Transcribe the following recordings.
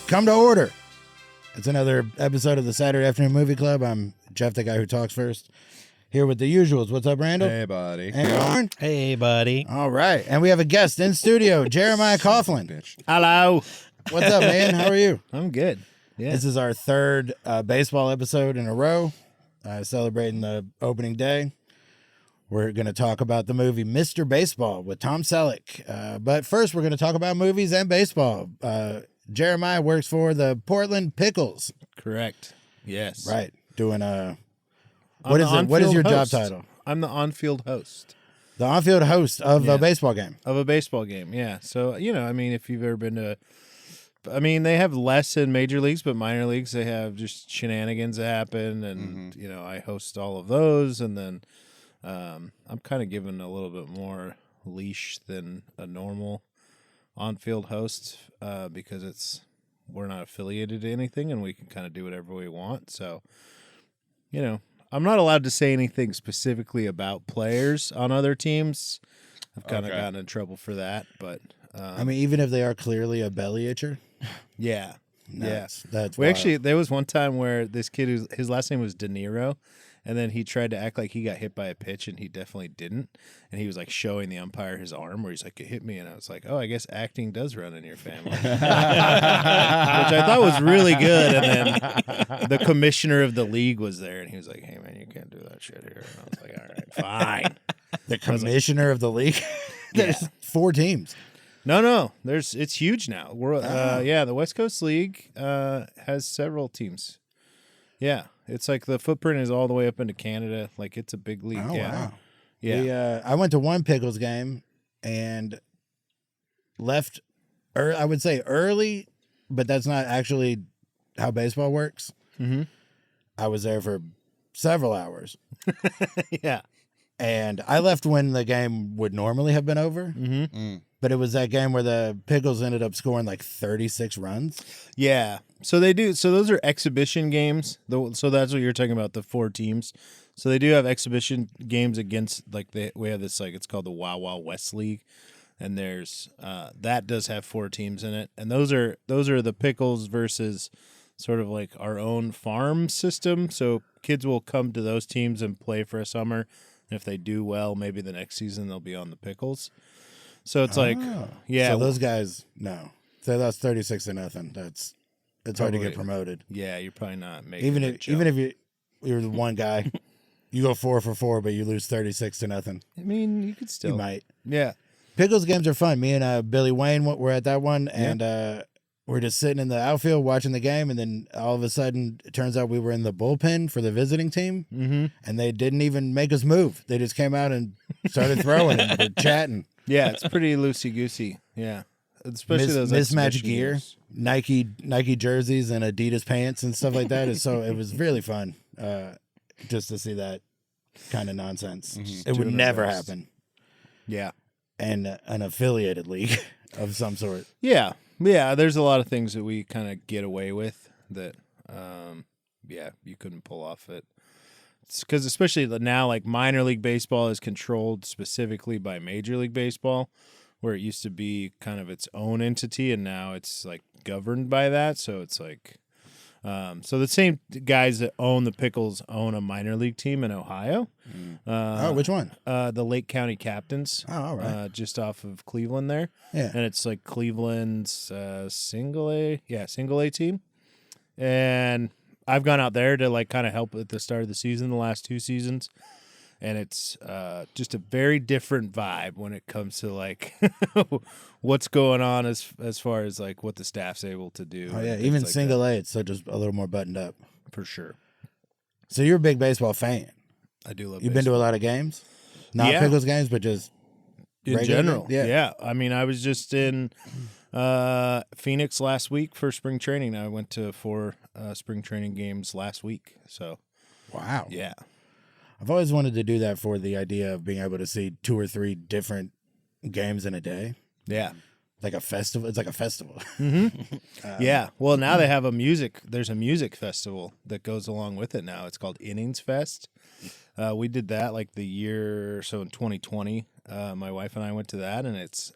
Come to order. It's another episode of the Saturday Afternoon Movie Club. I'm Geoff, the guy who talks first. Here with the usuals. What's up, Randall? Hey, buddy. And Bjorn? Hey, buddy. All right. And we have a guest in studio, Jeremiah Coughlan. Bitch. Hello. What's up, man? How are you? I'm good. Yeah. This is our third baseball episode in a row, celebrating the opening day. We're going to talk about the movie Mr. Baseball with Tom Sellick. But first, we're going to talk about movies and baseball. Jeremiah works for the Portland Pickles. Correct. Yes. Right. Doing What is it? What is your job title? I'm the on-field host. The on-field host of a baseball game. Of a baseball game, yeah. So, if you've ever been to... they have less in major leagues, but minor leagues, they have just shenanigans that happen, and, I host all of those, and then I'm kind of given a little bit more leash than a normal on-field host because we're not affiliated to anything, and we can kind of do whatever we want. So, I'm not allowed to say anything specifically about players on other teams. I've kind of gotten in trouble for that, but even if they are clearly a belly itcher. Yeah. That's wild. Actually, there was one time where this kid, his last name was De Niro, and then he tried to act like he got hit by a pitch, and he definitely didn't. And he was like showing the umpire his arm, where he's like, "It hit me," and I was like, "Oh, I guess acting does run in your family," which I thought was really good. And then the commissioner of the league was there, and he was like, "Hey, man, you can't do that shit here." And I was like, "All right, fine." The commissioner of the league. There's 4 teams. No, it's huge now. The West Coast League has several teams. Yeah, it's like the footprint is all the way up into Canada. Like it's a big league. Oh, yeah. wow. Yeah. I went to one Pickles game and left, I would say early, but that's not actually how baseball works. Mm-hmm. I was there for several hours. Yeah. And I left when the game would normally have been over. Mm-hmm. But it was that game where the Pickles ended up scoring like 36 runs. Yeah. So they do. So those are exhibition games. So that's what you're talking about, the 4 teams. So they do have exhibition games against, we have this, it's called the Wild Wild West League. And there's, that does have 4 teams in it. And those are the Pickles versus sort of like our own farm system. So kids will come to those teams and play for a summer. And if they do well, maybe the next season they'll be on the Pickles. So it's yeah. So those guys, no. So that's 36-0. It's hard to get promoted. Yeah, you're probably not making even if you're the one guy, you go 4 for 4, but you lose 36-0. You could still. You might. Yeah. Pickles games are fun. Me and Billy Wayne were at that one, and we're just sitting in the outfield watching the game, and then all of a sudden, it turns out we were in the bullpen for the visiting team, and they didn't even make us move. They just came out and started throwing and we're chatting. Yeah, it's pretty loosey-goosey. Yeah. Especially those mismatched gear, games. Nike jerseys and Adidas pants and stuff like that. It was really fun just to see that kind of nonsense. Mm-hmm. It would never happen. Yeah. And an affiliated league of some sort. Yeah. Yeah, there's a lot of things that we kind of get away with that, you couldn't pull off it. Because especially now, minor league baseball is controlled specifically by Major League Baseball, where it used to be kind of its own entity, and now it's governed by that. So it's so the same guys that own the Pickles own a minor league team in Ohio. Which one? The Lake County Captains. Oh, all right. Just off of Cleveland there. Yeah. And it's Cleveland's single A team. And I've gone out there to kind of help at the start of the season, the last 2 seasons, and it's just a very different vibe when it comes to what's going on as far as what the staff's able to do. Oh yeah, even single A, it's just a little more buttoned up for sure. So you're a big baseball fan. I do love. You've been to a lot of games, not Pickles games, but just in general. Yeah. I was just in Phoenix last week for spring training. I went to 4 spring training games last week. So, wow. Yeah. I've always wanted to do that for the idea of being able to see 2 or 3 different games in a day. Yeah. Like a festival. It's like a festival. Mm-hmm. Yeah. Well, now they have there's a music festival that goes along with it now. It's called Innings Fest. We did that the year or so in 2020. My wife and I went to that, and it's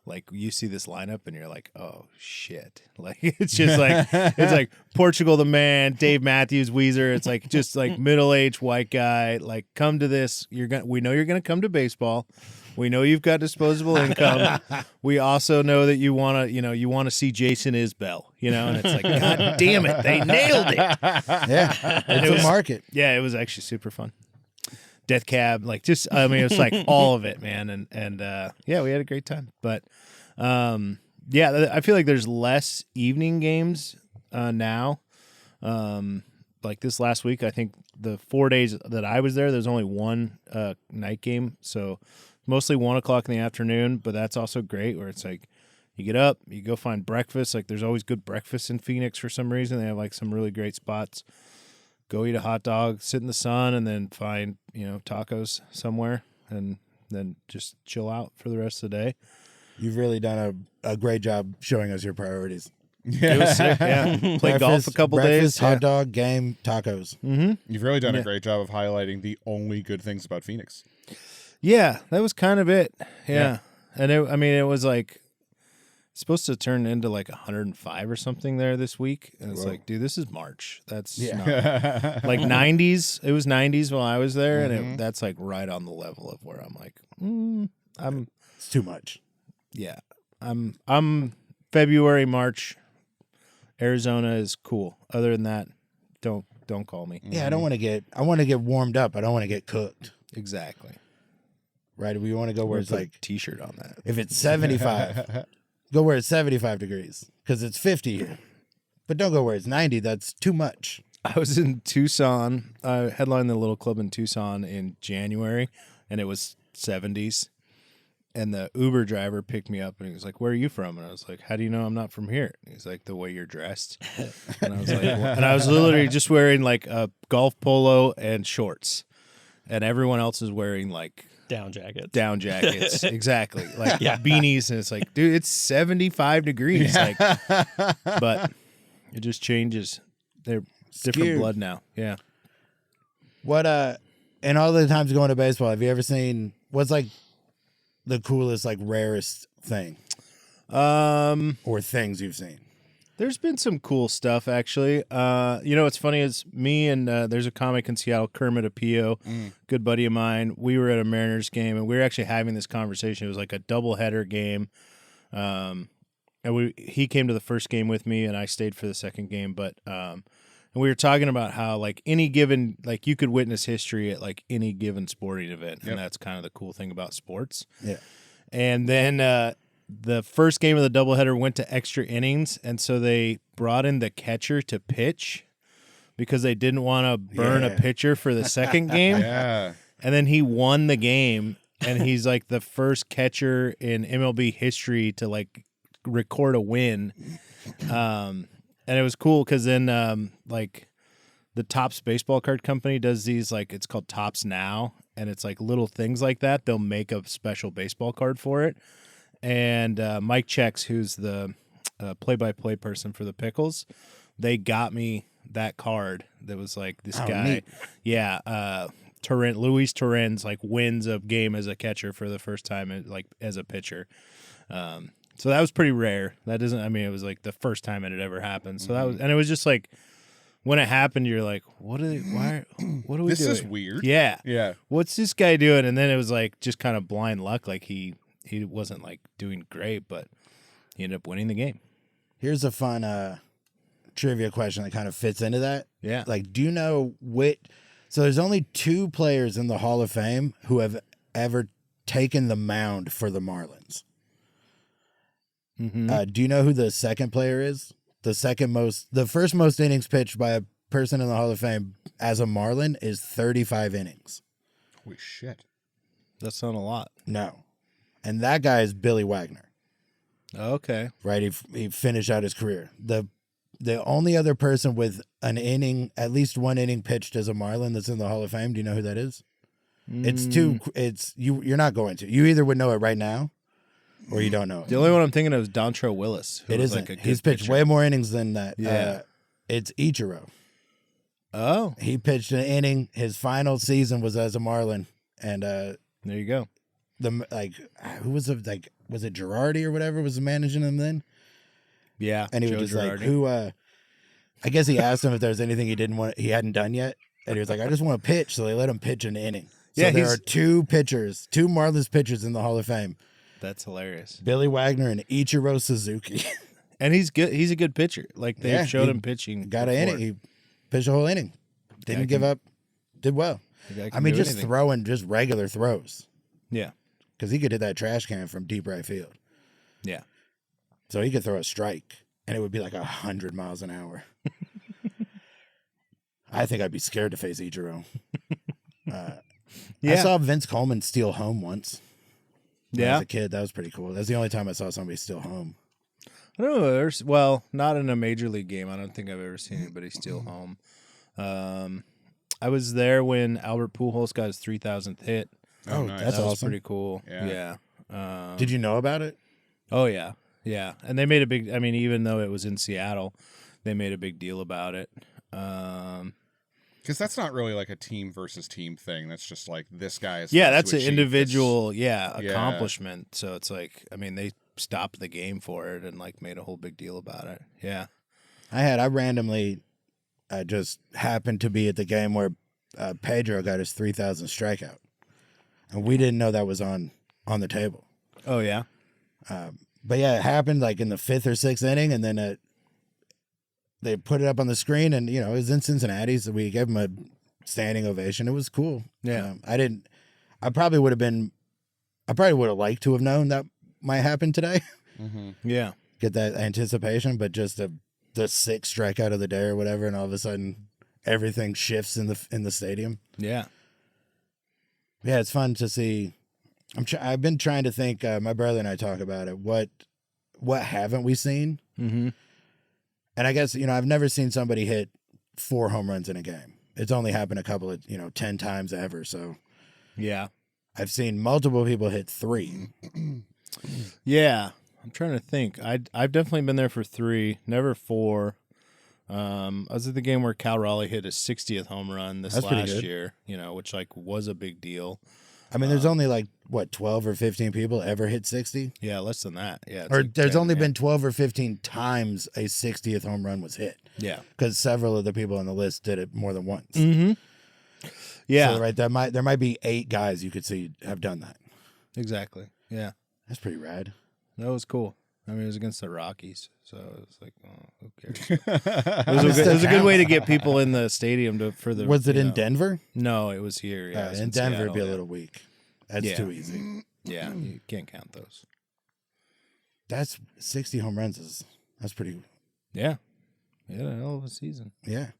like you see this lineup and you're like, oh shit. Like it's just like it's like Portugal the Man, Dave Matthews, Weezer. It's like just like middle-aged white guy. Like, come to this. We know you're gonna come to baseball. We know you've got disposable income. We also know that you wanna see Jason Isbell, and it's like, God damn it, they nailed it. Yeah, it's a market. Yeah, it was actually super fun. Death Cab, like just, I mean, it's like all of it, man. And yeah, we had a great time. But yeah, I feel like there's less evening games now. Like this last week, I think the 4 days that I was there's only one night game. So mostly 1 o'clock in the afternoon, but that's also great where it's like you get up, you go find breakfast. Like there's always good breakfast in Phoenix for some reason. They have like some really great spots. Go eat a hot dog, sit in the sun, and then find, tacos somewhere and then just chill out for the rest of the day. You've really done a great job showing us your priorities. It was sick, yeah. Played golf a couple days. Hot dog, game, tacos. Mm-hmm. You've really done a great job of highlighting the only good things about Phoenix. Yeah, that was kind of it. Yeah. And it was like supposed to turn into like 105 or something there this week. And it's like, dude, this is March. That's not, like 90s. It was 90s while I was there. And that's like right on the level of where I'm like, it's too much. Yeah. I'm February, March. Arizona is cool. Other than that, don't call me. Yeah, I want to get warmed up. I don't want to get cooked. Exactly. Right? We want to go where it's like t-shirt on that. If it's 75, go where it's 75 degrees because it's 50 here. But don't go where it's 90. That's too much. I was in Tucson. I headlined the little club in Tucson in January, and it was 70s. And the Uber driver picked me up, and he was like, "Where are you from?" And I was like, "How do you know I'm not from here?" And he's like, "The way you're dressed." And I was like, well, and I was literally just wearing like a golf polo and shorts, and everyone else is wearing like down jackets. Exactly, like beanies, and it's like, dude, it's 75 degrees, like, but it just changes. They're different blood now. Yeah. What and all the times going to baseball, have you ever seen what's like the coolest, like rarest thing? Or things you've seen? There's been some cool stuff, actually. What's funny is me and there's a comic in Seattle, Kermit Apio, good buddy of mine. We were at a Mariners game, and we were actually having this conversation. It was like a doubleheader game. And he came to the first game with me, and I stayed for the second game. But and we were talking about how like any given, like you could witness history at like any given sporting event, and that's kind of the cool thing about sports. Yeah. And then the first game of the doubleheader went to extra innings, and so they brought in the catcher to pitch because they didn't want to burn a pitcher for the second game. Yeah. And then he won the game, and he's like the first catcher in MLB history to like record a win. And it was cool because then like the Topps baseball card company does these, like it's called Topps Now, and it's like little things like that. They'll make a special baseball card for it. And Mike Chex, who's the play-by-play person for the Pickles, they got me that card that was like this guy. Neat. Yeah. Luis Torrens like wins a game as a catcher for the first time like as a pitcher. So that was pretty rare. It was like the first time it had ever happened. So that was, and it was just like when it happened, you're like, what are we doing? This is weird. Yeah. Yeah. What's this guy doing? And then it was like just kind of blind luck. Like he wasn't like doing great, but he ended up winning the game. Here's a fun trivia question that kind of fits into that. Yeah. Like, do you know so there's only 2 players in the Hall of Fame who have ever taken the mound for the Marlins. Mm-hmm. Do you know who the second player is? The first most innings pitched by a person in the Hall of Fame as a Marlin is 35 innings. Holy shit. That's not a lot. No. And that guy is Billy Wagner. Okay. Right? He finished out his career. The only other person with an inning, at least one inning pitched as a Marlin that's in the Hall of Fame, do you know who that is? You're not going to. You either would know it right now or you don't know it. The only one I'm thinking of is Dontrelle Willis. It isn't. Like a He's pitched way more innings than that. Yeah. It's Ichiro. Oh. He pitched an inning. His final season was as a Marlin. And there you go. Who was was it Girardi or whatever was managing him then? Yeah. And he Joe was just like, Girardi. who, I guess he asked him if there was anything he hadn't done yet. And he was like, I just want to pitch. So they let him pitch an inning. So Yeah, there are two Marlins pitchers in the Hall of Fame. That's hilarious. Billy Wagner and Ichiro Suzuki. And he's good. He's a good pitcher. Like they Yeah, showed he him pitching. Got before. an inning. He pitched a whole inning. Didn't give up. Did well. The guy I can mean, do just anything. throwing just regular throws. Yeah. Because he could hit that trash can from deep right field. Yeah. So he could throw a strike, and it would be like 100 miles an hour. I think I'd be scared to face Ichiro. I saw Vince Coleman steal home once. When I was a kid. That was pretty cool. That's the only time I saw somebody steal home. I don't know. Well, not in a major league game. I don't think I've ever seen anybody steal home. I was there when Albert Pujols got his 3,000th hit. Oh, nice. That's That was awesome. pretty cool. Yeah. Did you know about it? Oh yeah, yeah. And they made a big. I mean, even though it was in Seattle, they made a big deal about it. Because that's not really like a team versus team thing. That's just like this guy is. Yeah, supposed that's to an achieve individual. Yeah. Accomplishment. So it's like, I mean, they stopped the game for it and like made a whole big deal about it. Yeah. I randomly just happened to be at the game where Pedro got his 3,000th strikeout. And we didn't know that was on the table. Oh yeah. But yeah, it happened like in the 5th or 6th inning, and then they put it up on the screen, and it was in Cincinnati, so we gave him a standing ovation. It was cool. Yeah. I probably would have liked to have known that might happen today. Yeah. Get that anticipation, but just the 6th strikeout of the day or whatever, and all of a sudden everything shifts in the stadium. Yeah. Yeah, it's fun to see. I've been trying to think. My brother and I talk about it. What haven't we seen? Mm-hmm. And I guess I've never seen somebody hit 4 home runs in a game. It's only happened a couple of 10 times ever. So Yeah. I've seen multiple people hit 3. Yeah. I'm trying to think. I've definitely been there for 3, never 4. I was at the game where Cal Raleigh hit his 60th home run this That's pretty last good. year, which like was a big deal. I mean, there's only like 12 or 15 people ever hit 60, Yeah, less than that. Yeah. it's or like there's 10, only yeah. been 12 or 15 times a 60th home run was hit, Yeah. because several of the people on the list did it more than once. Mm-hmm. Yeah. So, right, there might be 8 guys you could see have done that. Exactly. Yeah. That's pretty rad. That was cool. I mean, it was against the Rockies, so it was like, oh, who cares? I It mean, was still a good way to counts. get people in the stadium for the. Was it in Denver? No, it was here. Yeah, it was in Denver, it'd be a Seattle, little weak. That's Yeah. too easy. Yeah, you can't count those. That's 60 home runs. That's pretty. Yeah, a hell of a season. Yeah.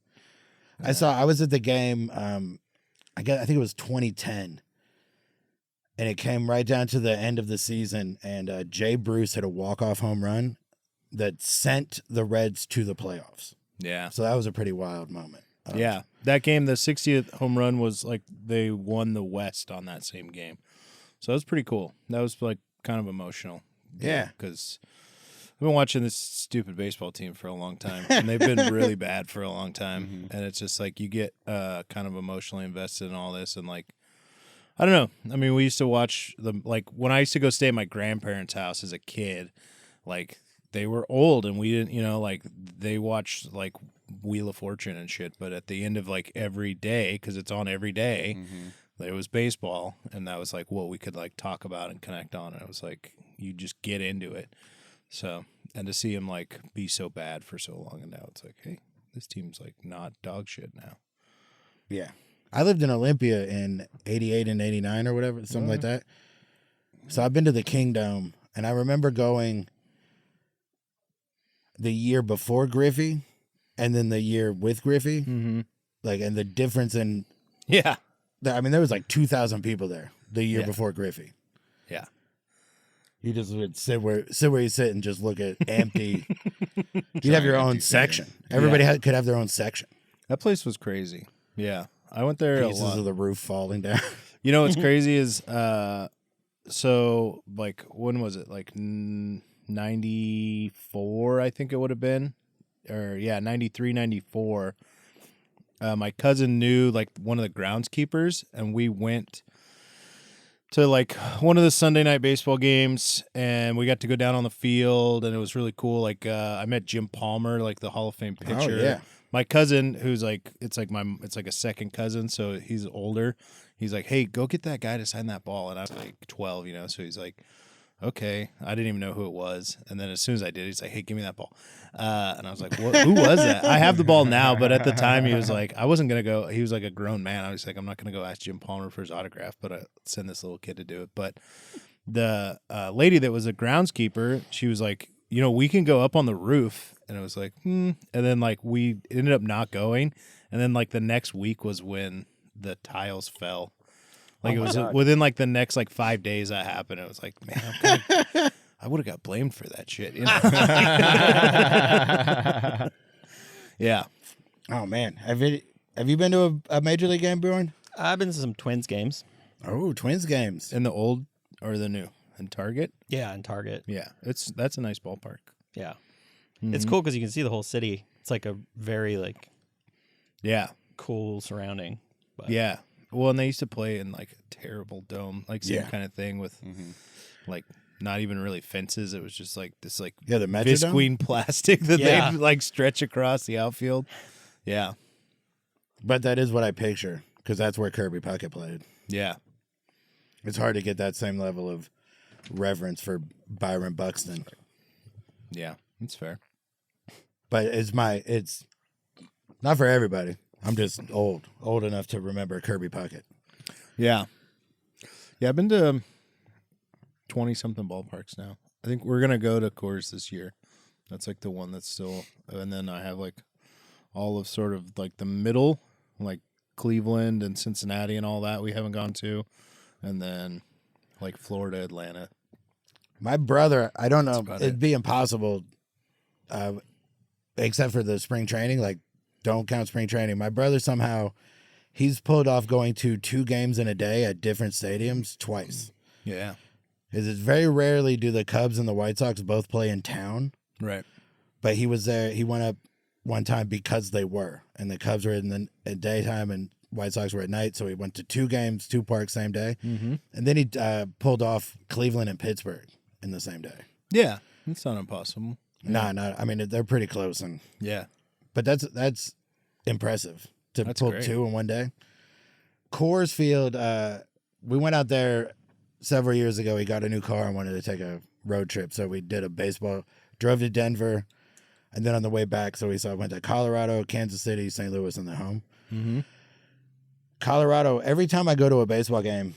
I was at the game. I think it was 2010, and it came right down to the end of the season, and Jay Bruce hit a walk-off home run that sent the Reds to the playoffs. Yeah, So that was a pretty wild moment. yeah. That game, the 60th home run was like they won the West on that same game, so it was pretty cool. That was like kind of emotional. Yeah. because I've been watching this stupid baseball team for a long time, and they've been really bad for a long time. And it's just like you get kind of emotionally invested in all this, and like I don't know. I mean, we used to watch them like when I used to go stay at my grandparents' house as a kid. Like they were old, and we didn't, like they watched like Wheel of Fortune and shit. But at the end of like every day, because it's on every day, it was baseball, and that was like what we could like talk about and connect on. And it was like you just get into it. So, and to see him like be so bad for so long, and now it's like, hey, this team's like not dog shit now. Yeah. I lived in Olympia in 88 and 89 or whatever, something like that. So I've been to the Kingdom, and I remember going the year before Griffey and then the year with Griffey. Mm-hmm. Like, and the difference in, Yeah. I mean, there was like 2,000 people there the year Yeah. before Griffey. Yeah. You just would sit where you sit and just look at empty. You'd have your Giant own empty section. stadium. Everybody could have their own section. That place was crazy. Yeah. I went there Pieces a lot. of the roof falling down. You know what's crazy is so like when was it? Like 94, I think it would have been. Or yeah, 93, 94. My cousin knew like one of the groundskeepers, and we went to like one of the Sunday night baseball games, and we got to go down on the field, and it was really cool. Like I met Jim Palmer, like the Hall of Fame pitcher. Oh, yeah. My cousin, who's like it's like a second cousin, so he's older. He's like, hey, go get that guy to sign that ball, and I was like 12, so he's like, okay. I didn't even know who it was, and then as soon as I did, he's like, hey, give me that ball, and I was like, what, who was that? I have the ball now, but at the time he was like, I wasn't gonna go. He was like a grown man. I was like, I'm not gonna go ask Jim Palmer for his autograph, but I send this little kid to do it. But the lady that was a groundskeeper, she was like, we can go up on the roof, and it was like, and then like we ended up not going, and then like the next week was when the tiles fell. Like it was within like the next like 5 days that happened. It was like, man, I would have got blamed for that shit. Yeah. Oh man, have you been to a major league game, Bjorn? I've been to some Twins games. Oh, Twins games. In the old or the new? In Target? Yeah, in Target. Yeah, that's a nice ballpark. Yeah, it's cool because you can see the whole city. It's like a very cool surrounding. But. Yeah. Well, and they used to play in like a terrible dome, like same kind of thing with like not even really fences. It was just like this like the Metrodome? visqueen plastic that they like stretch across the outfield. Yeah. But that is what I picture because that's where Kirby Puckett played. Yeah. It's hard to get that same level of reverence for Byron Buxton. Yeah, that's fair. But it's not for everybody. I'm just old enough to remember Kirby Puckett. Yeah. Yeah, I've been to 20-something ballparks now. I think we're going to go to Coors this year. That's like the one that's still, and then I have like all of sort of like the middle, like Cleveland and Cincinnati and all that we haven't gone to. And then like Florida, Atlanta. My brother, I don't know, it'd be impossible, except for the spring training, like don't count spring training. My brother somehow, he's pulled off going to 2 games in a day at different stadiums twice. Yeah. It's very rarely do the Cubs and the White Sox both play in town. Right. But he was there. He went up one time because they were. And the Cubs were in the daytime and White Sox were at night. So he went to 2 games, 2 parks, same day. Mm-hmm. And then he pulled off Cleveland and Pittsburgh in the same day. Yeah. It's not impossible. Yeah. No. I mean, they're pretty close. And yeah. But that's impressive to pull great. 2 in one day. Coors Field, we went out there several years ago. He got a new car and wanted to take a road trip. So we did a baseball, drove to Denver, and then on the way back, so we went to Colorado, Kansas City, St. Louis, and then home. Mm-hmm. Colorado, every time I go to a baseball game,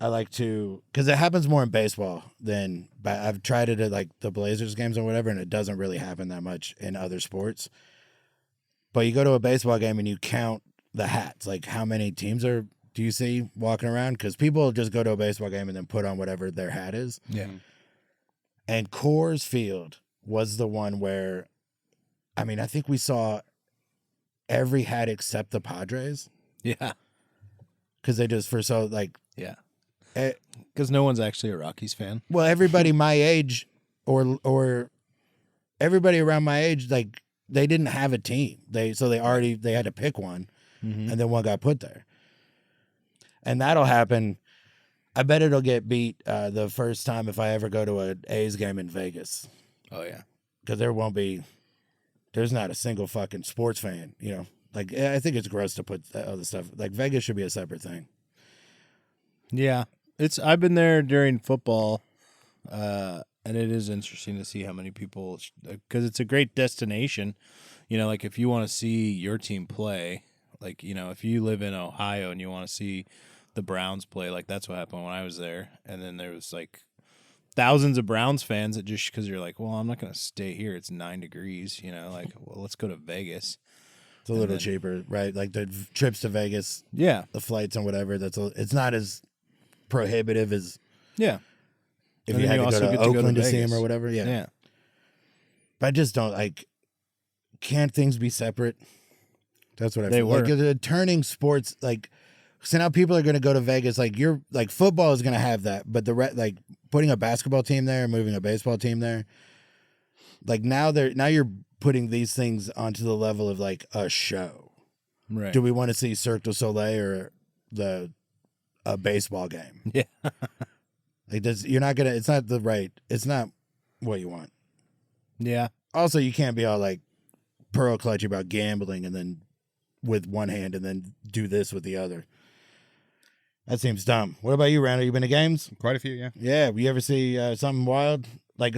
I like to, because it happens more in baseball than, but I've tried it at like the Blazers games or whatever, and it doesn't really happen that much in other sports. But you go to a baseball game and you count the hats, like how many teams do you see walking around? Because people just go to a baseball game and then put on whatever their hat is. Yeah. And Coors Field was the one where, I mean, I think we saw every hat except the Padres. Yeah. Because they just, yeah. Because no one's actually a Rockies fan. Well, everybody my age or everybody around my age, like, they didn't have a team. They had to pick one, and then one got put there. And that'll happen. I bet it'll get beat the first time if I ever go to an A's game in Vegas. Oh, yeah. Because there's not a single fucking sports fan, Like, I think it's gross to put other stuff. Like, Vegas should be a separate thing. Yeah. I've been there during football, and it is interesting to see how many people, because it's a great destination. Like if you want to see your team play, like, if you live in Ohio and you want to see the Browns play, like that's what happened when I was there. And then there was like thousands of Browns fans that just, because you're like, well, I'm not going to stay here. It's 9 degrees, like, well, let's go to Vegas. It's a little cheaper, right? Like the trips to Vegas, yeah, the flights and whatever. It's not as prohibitive as if you had to go to Oakland to see him or whatever. Yeah. But I just don't like. Can't things be separate? That's what I feel like. Turning sports like. So now people are going to go to Vegas. Like football is going to have that, but like putting a basketball team there, moving a baseball team there. Like now you're putting these things onto the level of like a show. Right. Do we want to see Cirque du Soleil or the a baseball game. Yeah. Like this, you're not gonna. It's not the right. It's not what you want. Yeah. Also, you can't be all like pearl clutchy about gambling and then with one hand and then do this with the other. That seems dumb. What about you, Randall? You been to games? Quite a few, yeah. Yeah. You ever see something wild? Like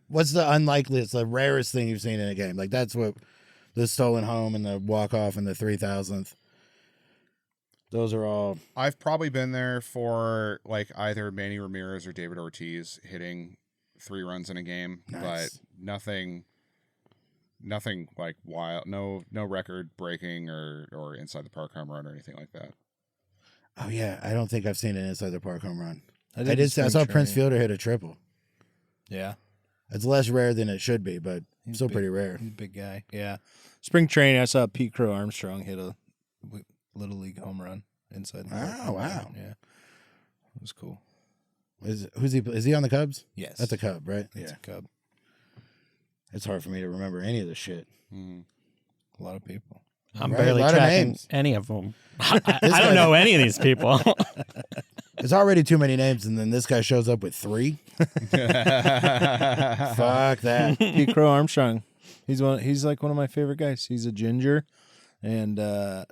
what's the unlikeliest, the rarest thing you've seen in a game? Like that's what the stolen home and the walk off and the 3,000th. Those are all. I've probably been there for like either Manny Ramirez or David Ortiz hitting 3 runs in a game, Nice. but nothing like wild. No record breaking or inside the park home run or anything like that. Oh yeah, I don't think I've seen an inside the park home run. I the did. I spring saw Prince training. Fielder hit a triple. Yeah. It's less rare than it should be, but He's still big. pretty rare. He's a big guy. Yeah. Spring training, I saw Pete Crow Armstrong hit a little league home run inside. The park. Oh, wow. Yeah. It was cool. Who's he? Is he on the Cubs? Yes. That's a Cub, right? That's a Cub. It's hard for me to remember any of this shit. Mm. A lot of people. I'm Right, barely a lot of tracking names. any of them. I don't know any of these people. There's already too many names, and then this guy shows up with 3. Fuck that. Pete Crow Armstrong. He's like one of my favorite guys. He's a ginger, and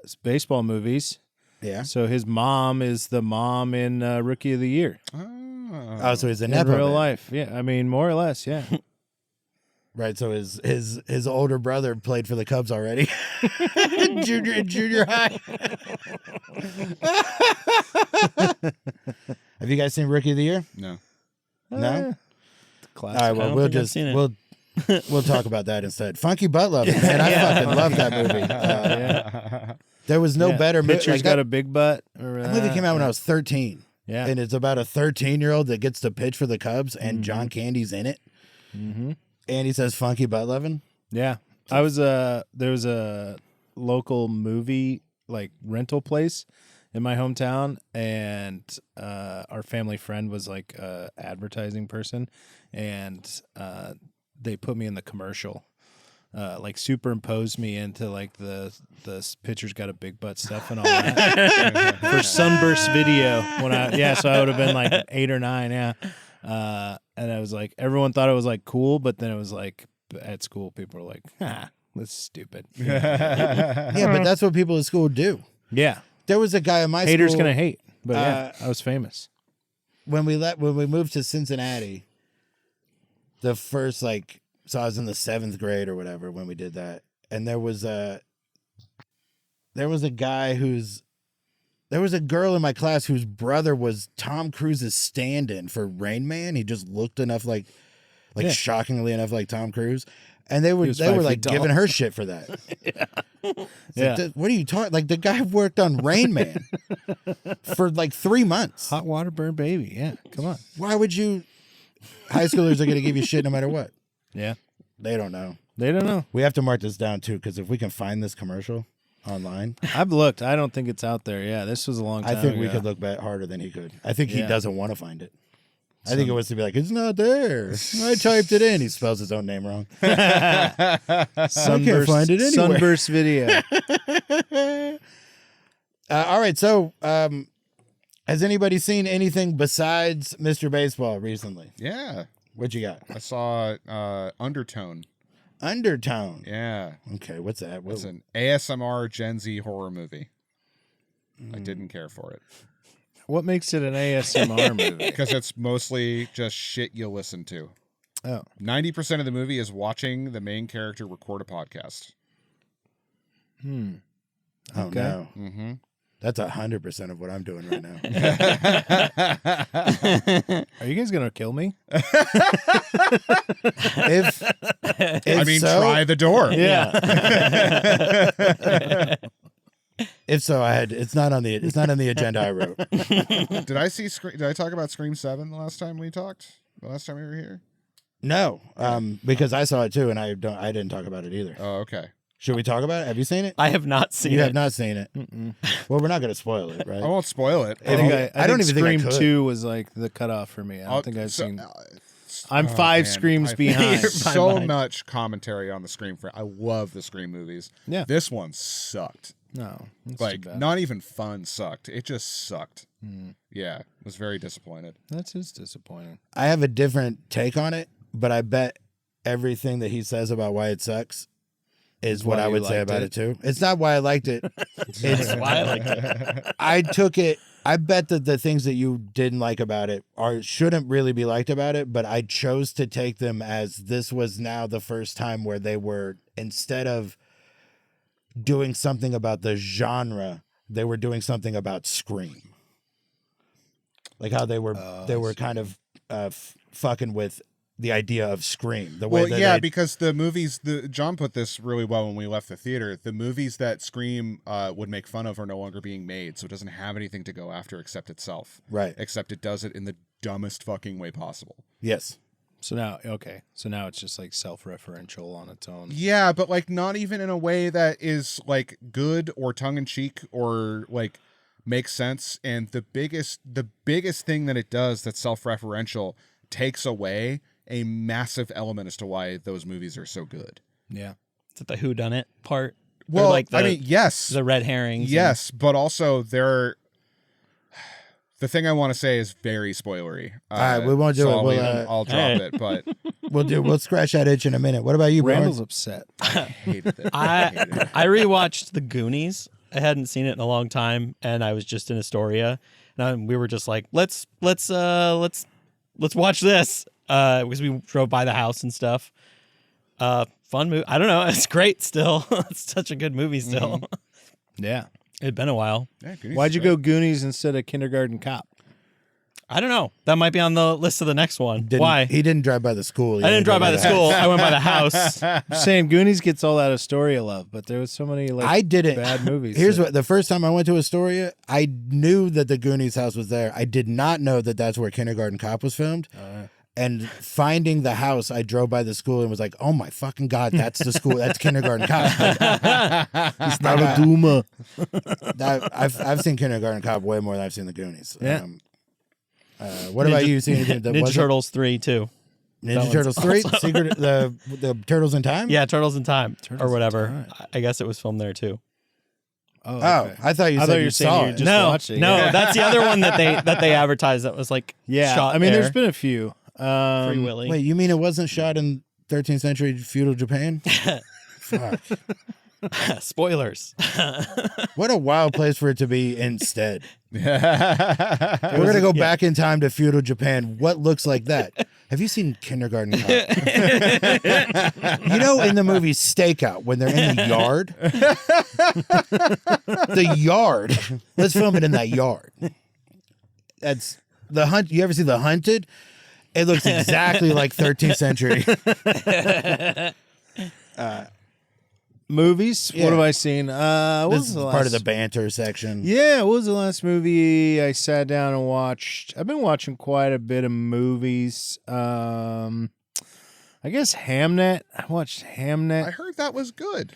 it's baseball movies. Yeah. So his mom is the mom in Rookie of the Year Oh, so he's a in nepo real man. life. Yeah, I mean more or less. Yeah. Right. So his older brother played for the Cubs already. junior high. Have you guys seen Rookie of the Year? No. No. Classic. All right. I Well, don't we'll think I've just seen it. we'll talk about that instead. Funky Butt Lovin', man. I fucking love that movie. Yeah. There was no Yeah. better movie. Pitcher's Like got that, a big butt. that movie came out when I was 13. Yeah. And it's about a 13-year-old that gets to pitch for the Cubs, and John Candy's in it. Mm-hmm. And he says Funky Butt Lovin'. Yeah. There was a local movie like rental place in my hometown, and our family friend was like a advertising person, and they put me in the commercial. Like superimposed me into like the pitcher's got a big butt stuff and all that for Sunburst Video so I would have been like 8 or 9, yeah. And I was like, everyone thought it was like cool, but then it was like at school people were like, that's stupid. Yeah, but that's what people at school do. Yeah, There was a guy in my haters school. gonna hate, but yeah, I was famous. When we moved to Cincinnati, the first so I was in the 7th grade or whatever when we did that, and there was a guy there was a girl in my class whose brother was Tom Cruise's stand-in for Rain Man. He just looked enough like shockingly enough like Tom Cruise, and they were was 5 like feet tall. giving her shit for that. Yeah, What are you talking? Like the guy worked on Rain Man for like 3 months. hot water burn baby. Yeah, come on. Why would you? High schoolers are going to give you shit no matter what. Yeah, They don't know. they don't know. We have to mark this down too, because if we can find this commercial online, I've looked. I don't think it's out there. Yeah, this was a long time I think ago. we could look back harder than he could. I think he Yeah. doesn't want to find it. I think it was to be like, it's not there. I typed it in. He spells his own name wrong. Sunburst, find it anywhere. Sunburst Video. All right. So, has anybody seen anything besides Mr. Baseball recently? Yeah. What you got? I saw Undertone. Undertone. Yeah. Okay. What's that? It's an ASMR Gen Z horror movie. I didn't care for it. What makes it an ASMR movie? Because it's mostly just shit you listen to. Oh, 90% of the movie is watching the main character record a podcast. Oh Okay. no. Mm-hmm. That's 100% of what I'm doing right now. are you guys gonna kill me? if I mean, so, try the door. Yeah. If so, it's not on the agenda I wrote. Did I talk about Scream 7 the last time we talked? The last time we were here? No, because I saw it too, and I didn't talk about it either. Oh, okay. Should we talk about it? Have you seen it? I have not seen You it. have not seen it. Well, we're not going to spoil it, right? I won't spoil it. I think I don't think even think I Scream could. 2 was like the cutoff for me. I don't think I've so- seen. I'm 5 man, screams I've- behind. So much commentary on the Scream. I love the Scream movies. Yeah. This one sucked. No, that's too Like, bad. not even fun sucked. It just sucked. Hmm. Yeah, was very disappointed. That's just disappointing. I have a different take on it, but I bet everything that he says about why it sucks is what Why I you would say liked about it. it too. It's not why I liked it. It's Why I liked it. I took it. I bet that the things that you didn't like about it shouldn't really be liked about it, but I chose to take them as this was now the first time where they were, instead of doing something about the genre, they were doing something about Scream. Like how they were kind of fucking with the idea of Scream. The way Well, that yeah, they- because the movies, John put this really well when we left the theater. The movies that Scream would make fun of are no longer being made, so it doesn't have anything to go after except itself. Right. Except it does it in the dumbest fucking way possible. Yes. So now it's just like self-referential on its own. Yeah, but like not even in a way that is like good or tongue in cheek or like makes sense. And the biggest thing that it does that's self-referential takes away a massive element as to why those movies are so good. Yeah. Is it the whodunit part? Or Well, like I mean, yes, the red herrings. yes, but also the thing I want to say is very spoilery. All right, we won't do so it. I'll, We'll, I'll drop Alright. it, but we'll scratch that itch in a minute. What about you, Bjorn? Randall's upset. I hated it. I hated it. I rewatched The Goonies. I hadn't seen it in a long time, and I was just in Astoria, and we were just like, let's watch this because we drove by the house and stuff. Fun movie. I don't know. It's great still. It's such a good movie still. Yeah. It'd been a while. Yeah, Goonies Why'd is you great. go Goonies instead of Kindergarten Cop? I don't know. That might be on the list of the next one. Why? He didn't drive by the school. He I didn't drive by the house. school. I went by the house. I'm saying Goonies gets all that Astoria love, but there was so many like I didn't. bad movies. Here's that- what the first time I went to Astoria, I knew that the Goonies house was there. I did not know that that's where Kindergarten Cop was filmed. And finding the house, I drove by the school and was like, "Oh my fucking god, that's the school. That's Kindergarten Cop." It's not a Duma. I've seen Kindergarten Cop way more than I've seen the Goonies. Yeah. What about you? Seen anything that Ninja wasn't- Turtles 3 too. Ninja That Turtles one's 3, Secret the Turtles in Time. Yeah, Turtles in Time Turtles or in whatever. Time. I guess it was filmed there too. Oh, Oh, okay. I thought you I said thought you you were saying saw you it. just no, watched it. no, Yeah. that's the other one that they advertised that was like Yeah. shot I mean, there. there's been a few. Free Willy. Wait, you mean it wasn't shot in 13th century feudal Japan? Fuck. Spoilers. What a wild place for it to be instead. We're Yeah. going to go back in time to feudal Japan. What looks like that? Have you seen Kindergarten Cop? You know, in the movie Stakeout, when they're in the yard? The yard. Let's film it in that yard. That's the hunt. You ever see The Hunted? It looks exactly like 13th century. Movies? Yeah. What have I seen? What This was is the part of last- the banter section. Yeah, what was the last movie I sat down and watched? I've been watching quite a bit of movies. I guess Hamnet. I watched Hamnet. I heard that was good.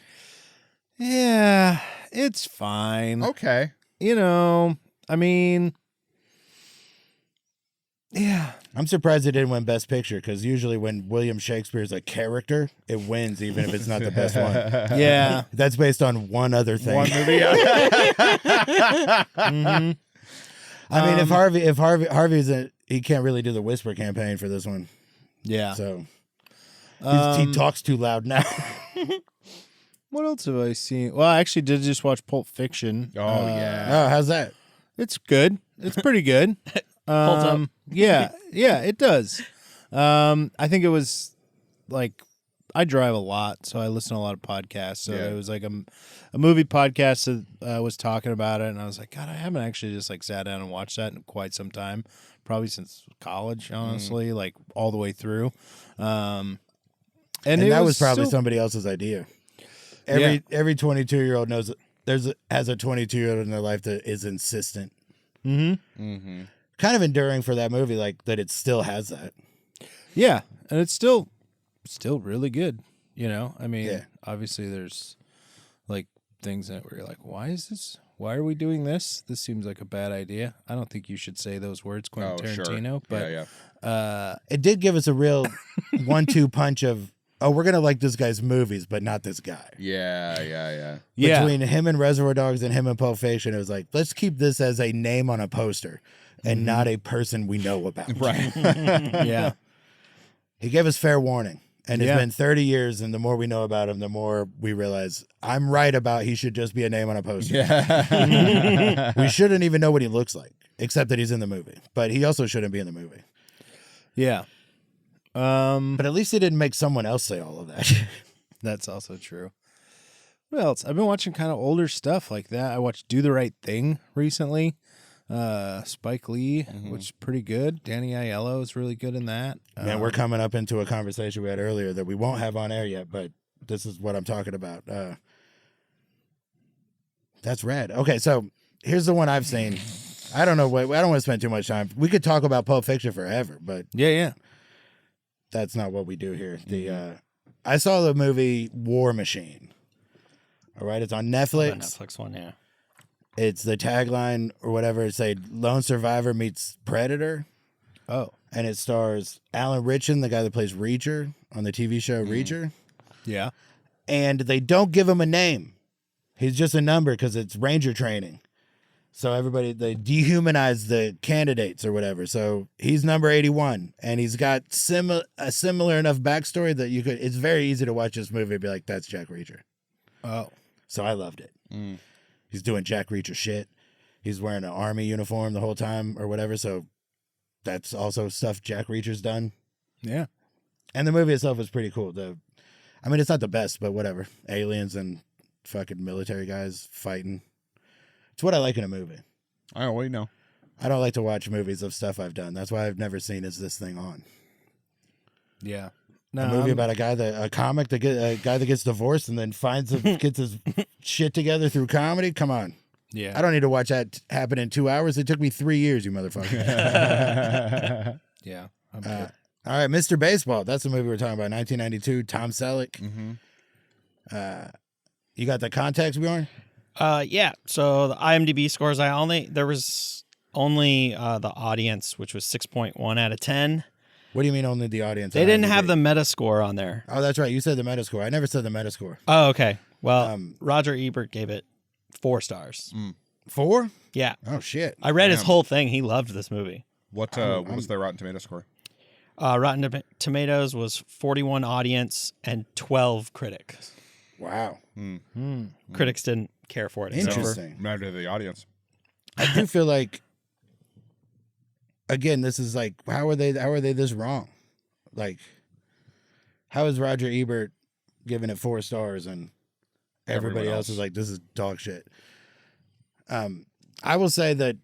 Yeah, it's fine. Okay. You know, I mean, yeah. I'm surprised it didn't win Best Picture because usually when William Shakespeare's a character, it wins even if it's not the best one. Yeah. That's based on one other thing. One movie. Mhm. I mean, if Harvey's he can't really do the whisper campaign for this one, Yeah. so he talks too loud now. What else have I seen? Well, I actually did just watch Pulp Fiction. Oh, yeah. Oh, how's that? It's good. It's pretty good. Holds up. Yeah, it does. I think it was like I drive a lot, so I listen to a lot of podcasts. So Yeah. it was like a movie podcast that was talking about it, and I was like, God, I haven't actually just like sat down and watched that in quite some time, probably since college, honestly, like all the way through. And it that was probably still- somebody else's idea. Yeah. Every 22-year-old knows has a 22-year-old in their life that is insistent. Mm-hmm. Kind of enduring for that movie, like that it still has that. Yeah, and it's still really good. You know, I mean, Yeah. obviously there's like things that where you're like, why is this? Why are we doing this? This seems like a bad idea. I don't think you should say those words, Quentin Oh, sure. Tarantino. But yeah. It did give us a real 1-2 punch of oh, we're gonna like this guy's movies, but not this guy. Yeah. Between him and Reservoir Dogs and him and Pulp Fiction, it was like, let's keep this as a name on a poster and not a person we know about. Right. Yeah. He gave us fair warning. And it's Yeah. been 30 years, and the more we know about him, the more we realize I'm right about he should just be a name on a poster. Yeah. We shouldn't even know what he looks like, except that he's in the movie. But he also shouldn't be in the movie. Yeah. But at least he didn't make someone else say all of that. That's also true. What else? I've been watching kind of older stuff like that. I watched Do the Right Thing recently. Spike Lee, which is pretty good. Danny Aiello is really good in that. Man, we're coming up into a conversation we had earlier that we won't have on air yet, but this is what I'm talking about. That's rad. Okay, so here's the one I've seen. I don't know. I don't want to spend too much time. We could talk about Pulp Fiction forever, but Yeah. that's not what we do here. I saw the movie War Machine. All right, it's on Netflix. The Netflix one, yeah. It's the tagline or whatever. It's a lone survivor meets predator. Oh. And it stars Alan Ritchson, the guy that plays Reacher on the TV show Reacher. Yeah. And they don't give him a name. He's just a number because it's Ranger training. So they dehumanize the candidates or whatever. So he's number 81, and he's got a similar enough backstory that it's very easy to watch this movie and be like, that's Jack Reacher. Oh. So I loved it. He's doing Jack Reacher shit. He's wearing an army uniform the whole time or whatever. So that's also stuff Jack Reacher's done. Yeah. And the movie itself is pretty cool. It's not the best, but whatever. Aliens and fucking military guys fighting. It's what I like in a movie. Oh, what do you know? I don't like to watch movies of stuff I've done. That's why I've never seen Is This Thing On. Yeah. A movie about a guy that gets divorced and then gets his shit together through comedy. Come on. Yeah. I don't need to watch that happen in 2 hours. It took me 3 years, you motherfucker. Yeah. I'm good. All right, Mr. Baseball. That's the movie we're talking about. 1992. Tom Selleck. You got the context, Bjorn? Yeah. So the IMDb scores, there was only the audience, which was 6.1 out of 10. What do you mean only the audience? They didn't have the Metascore on there. Oh, that's right. You said the Metascore. I never said the Metascore. Oh, okay. Well, Roger Ebert gave it 4 stars. 4? Yeah. Oh, shit. I read his whole thing. He loved this movie. What was their Rotten Tomato score? Rotten Tomatoes was 41 audience and 12 critics. Wow. Critics didn't care for it. Interesting. Matter to the audience. I do feel like, again, this is like, how are they this wrong? Like, how is Roger Ebert giving it 4 stars and everybody else is like, this is dog shit? I will say that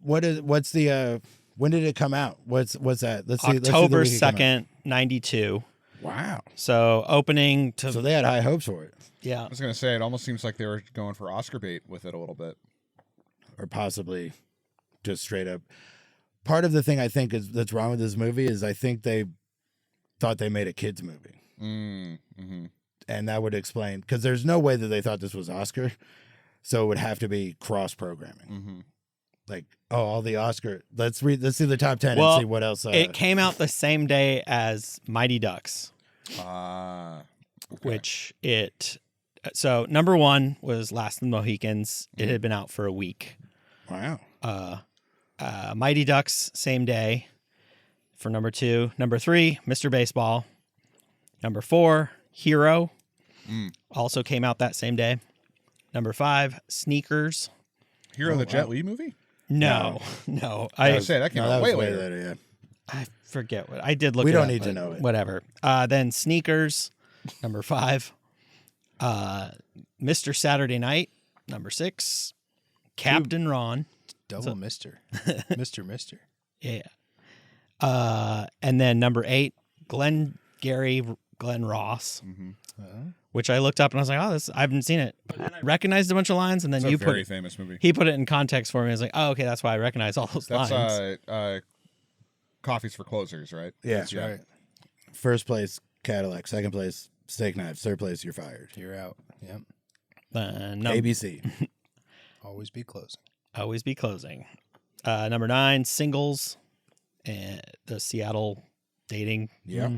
when did it come out? What's that? Let's see. October 2nd, 92. Wow. So opening to. So they had high hopes for it. Yeah. I was going to say, it almost seems like they were going for Oscar bait with it a little bit. Or possibly just straight up. Part of the thing I think that's wrong with this movie is I think they thought they made a kids movie. And that would explain, because there's no way that they thought this was Oscar. So it would have to be cross programming. Like, all the Oscar. Let's see the top 10 and see what else. It came out the same day as Mighty Ducks. Okay. Which so number 1 was Last of the Mohicans. It had been out for a week. Wow. Mighty Ducks, same day for number 2. Number 3, Mr. Baseball. Number 4, Hero. Also came out that same day. Number 5, Sneakers. Hero, the Jet Li movie? No. I say that came out way later. Yeah. I forget what I did. Look, We it don't up, need to but know it. Whatever. Then Sneakers, number 5. Mr. Saturday Night, number 6. Captain Ron. Double Mister. Mister. Yeah. And then number 8, Glenn Ross. Which I looked up and I was like, oh, I haven't seen it. And I recognized a bunch of lines, and then It's a very famous movie. He put it in context for me. I was like, oh, okay, that's why I recognize all those lines. That's Coffees for Closers, right? Yeah. That's right. First place, Cadillac. Second place, Steak Knives. Third place, you're fired. You're out. Yep. ABC. Always be closing. Always be closing. Number 9, Singles, and the Seattle dating Yeah.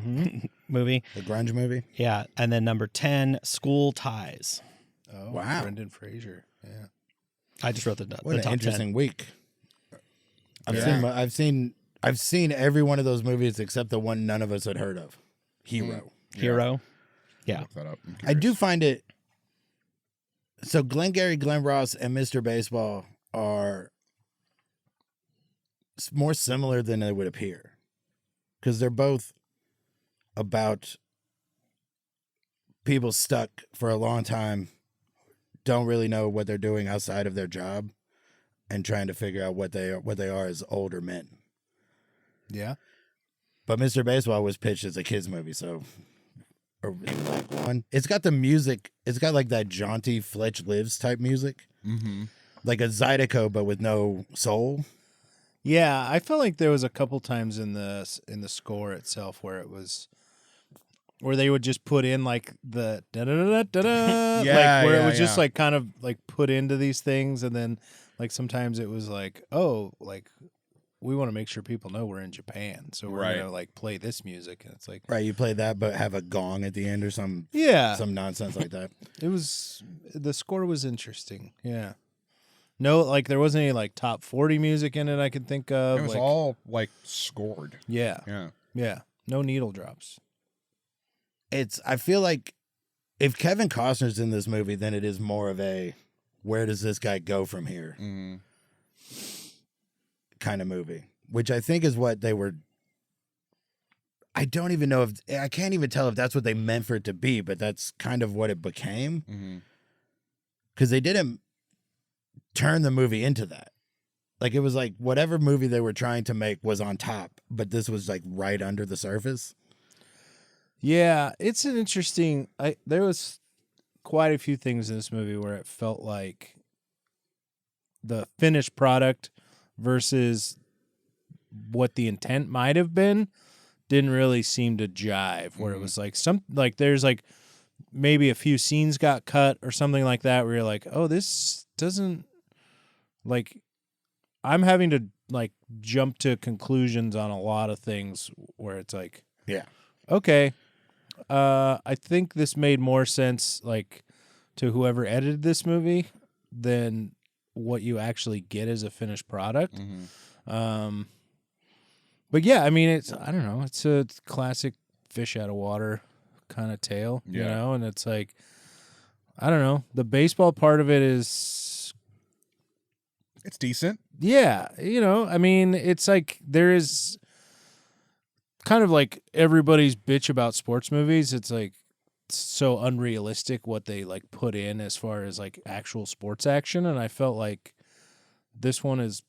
movie. The grunge movie. Yeah. And then number 10, School Ties. Oh, Wow. Brendan Fraser. Yeah. I just wrote the What an top interesting 10. week. Yeah. I've seen every one of those movies except the one none of us had heard of, Hero. Hero. Yeah. Look that up. I'm I do curious. find it. So Glengarry Glen Ross and Mr. Baseball are more similar than it would appear, because they're both about people stuck for a long time, don't really know what they're doing outside of their job, and trying to figure out what they are as older men. Yeah. But Mr. Baseball was pitched as a kids movie, so one. It's got the music. It's got like that jaunty Fletch Lives type music, like a Zydeco, but with no soul. Yeah, I felt like there was a couple times in the score itself where they would just put in like the da da da da da, Yeah, like where yeah, it was just yeah. like kind of like put into these things, and then like sometimes it was like, oh, like we want to make sure people know we're in Japan, so we're Right. gonna like play this music, and it's like, Right, you play that, but have a gong at the end or some yeah, nonsense like that. the score was interesting, yeah. No, like there wasn't any like top 40 music in it I could think of. It was like, all like scored. yeah, Yeah. no needle drops. I feel like if Kevin Costner's in this movie, then it is more of a where does this guy go from here kind of movie, which I think is what they were. I don't even know I can't even tell if that's what they meant for it to be, but that's kind of what it became, because they didn't turn the movie into that. Like, it was like whatever movie they were trying to make was on top, but this was like right under the surface. Yeah, it's an interesting. There was quite a few things in this movie where it felt like the finished product versus what the intent might have been didn't really seem to jive. Where it was like there's like maybe a few scenes got cut or something like that where you're like, oh, this doesn't, like, I'm having to like jump to conclusions on a lot of things where it's like, Yeah. okay, I think this made more sense like to whoever edited this movie than what you actually get as a finished product. But yeah, I mean, I don't know, it's a classic fish out of water kind of tale, you Yeah. know, and it's like, I don't know, the baseball part of it is, It's decent. yeah, you know, I mean, it's like there is kind of like everybody's bitch about sports movies. It's like so unrealistic what they like put in as far as like actual sports action, and I felt like this one is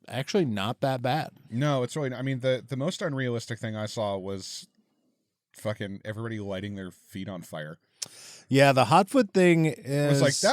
actually not that bad. No, it's really. I mean, the most unrealistic thing I saw was fucking everybody lighting their feet on fire. Yeah, the hot foot thing I is was like,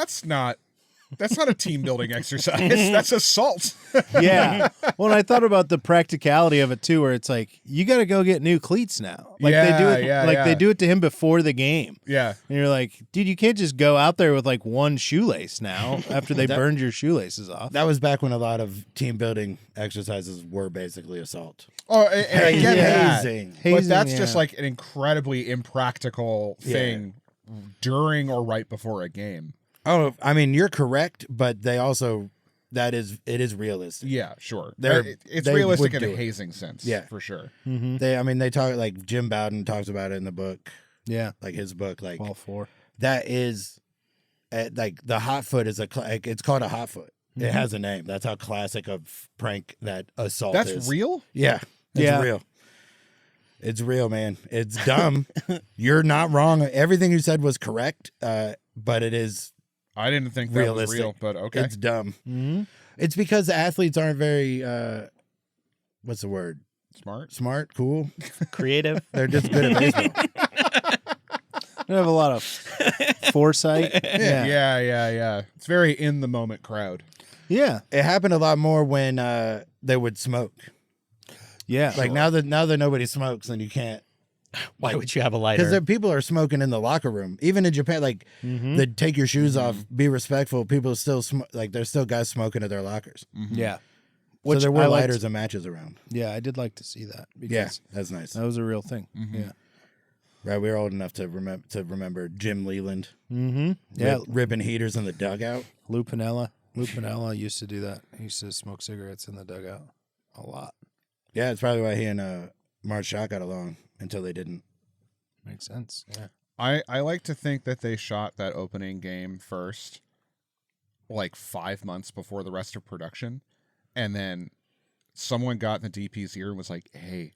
that's not a team building exercise. That's assault. yeah. Well, and I thought about the practicality of it too, where it's like you got to go get new cleats now. Like they do it, they do it to him before the game. Yeah. And you're like, dude, you can't just go out there with like one shoelace now after they burned your shoelaces off. That was back when a lot of team building exercises were basically assault. Oh, and I get that. Hazing. But Hazing, that's yeah. just like an incredibly impractical thing during or right before a game. Oh, I mean, you're correct, but they also it is realistic. Yeah, sure. They're- It's they realistic would in a do it. hazing sense. Yeah. For sure. They talk, like Jim Bowden talks about it in the book, Yeah. like his book, like All four. that is like the hot foot is like, it's called a hot foot. It has a name. That's how classic of prank that assault That's is. real? Yeah. It's Yeah. real. It's real, man. It's dumb. You're not wrong. Everything you said was correct, but it is I didn't think that was realistic. real, but okay. It's dumb. Mm-hmm. It's because the athletes aren't very what's the word? Smart. Smart, cool. Creative. They're just good at baseball. They have a lot of foresight. Yeah. It's very in the moment crowd. Yeah. It happened a lot more when they would smoke. Yeah. Like now that nobody smokes, then you can't, Why would you have a lighter? because people are smoking in the locker room. Even in Japan, like they take your shoes off, be respectful. People still there's still guys smoking at their lockers. Yeah. So there were I liked. lighters and matches around. Yeah, I did like to see that. Yeah, Because that's nice. that was a real thing. Mhm. Yeah. Right, we were old enough to remember Jim Leland. Mm-hmm. Yeah. Ripping heaters in the dugout. Lou Piniella used to do that. He used to smoke cigarettes in the dugout a lot. Yeah, it's probably why he and Marge Shaw got along until they didn't. Makes sense. Yeah. I like to think that they shot that opening game first, like 5 months before the rest of production, and then someone got in the DP's ear and was like, "Hey,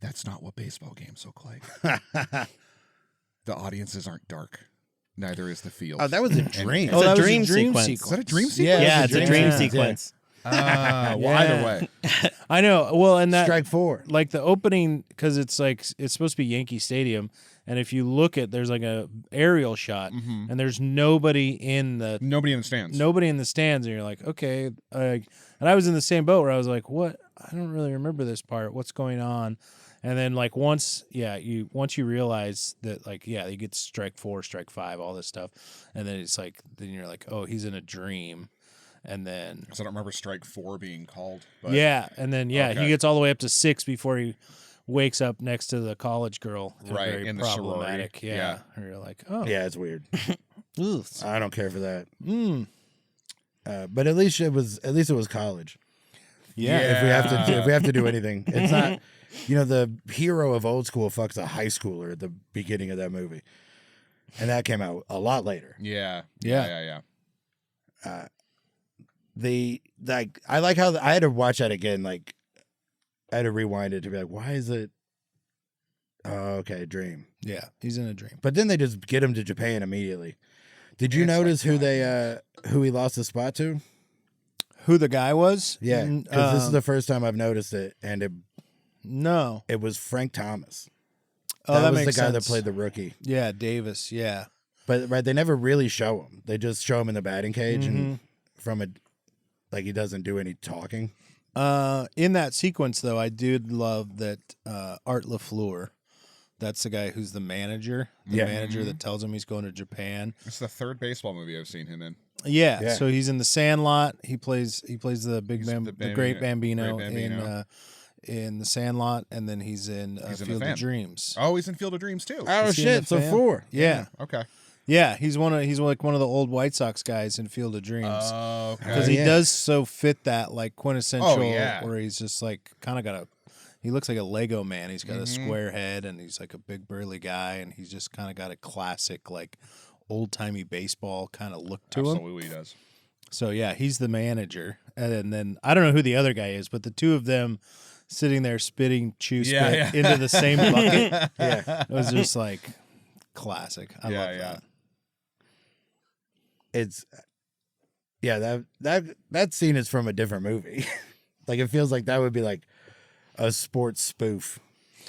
that's not what baseball games look like. The audiences aren't dark. Neither is the field." Oh, that was a dream. It's a that was dream sequence. Is that a dream sequence? Yeah, it's a dream Yeah. sequence. Well, either way. I know. Well, and that Strike 4. like the opening, because it's supposed to be Yankee Stadium, and if you look at, there's like a aerial shot, and there's nobody in the Nobody in the stands. stands, and you're like, okay. And I was in the same boat where I was like, what? I don't really remember this part. What's going on? And then like once you realize that like you get strike 4, strike 5, all this stuff, and then it's like then you're like, oh, he's in a dream. And then So I don't remember strike 4 being called. But and then he Okay. gets all the way up to 6 before he wakes up next to the college girl. Right, Very in the problematic. sorority. Yeah. And you're like, oh. Yeah, it's weird. Ooh. I don't care for that. Mm. But at least it was college. Yeah. If we have to do anything, it's not. The hero of Old School fucks a high schooler at the beginning of that movie, and that came out a lot later. Yeah. I like how I had to watch that again. Like, I had to rewind it to be like, why is it? Oh, okay, dream. Yeah. He's in a dream. But then they just get him to Japan immediately. Did you It's notice like who he lost the spot to? Who the guy was? Yeah, because this is the first time I've noticed it, and No. it was Frank Thomas. Oh, that was makes the guy sense. that played the rookie. Yeah, Davis. Yeah. But they never really show him. They just show him in the batting cage and like he doesn't do any talking. In that sequence, though, I did love that Art LaFleur. That's the guy who's the manager. The manager that tells him he's going to Japan. It's the third baseball movie I've seen him in. Yeah. So he's in The Sandlot. He plays the great Bambino, in The Sandlot, and then he's in He's in The Field of Fan. Dreams. Oh, he's in Field of Dreams too. Oh Is he in shit! the So fan? 4. Yeah. Okay. Yeah, he's like one of the old White Sox guys in Field of Dreams. Okay. Because he does so fit that like quintessential where he's just like kind of he looks like a Lego man. He's got a square head and he's like a big burly guy and he's just kind of got a classic like old timey baseball kind of look to him. Absolutely he does. So yeah, he's the manager, and then I don't know who the other guy is, but the two of them sitting there spitting chew spit into the same bucket. It was just like classic. I love that. It's that scene is from a different movie. Like it feels like that would be like a sports spoof.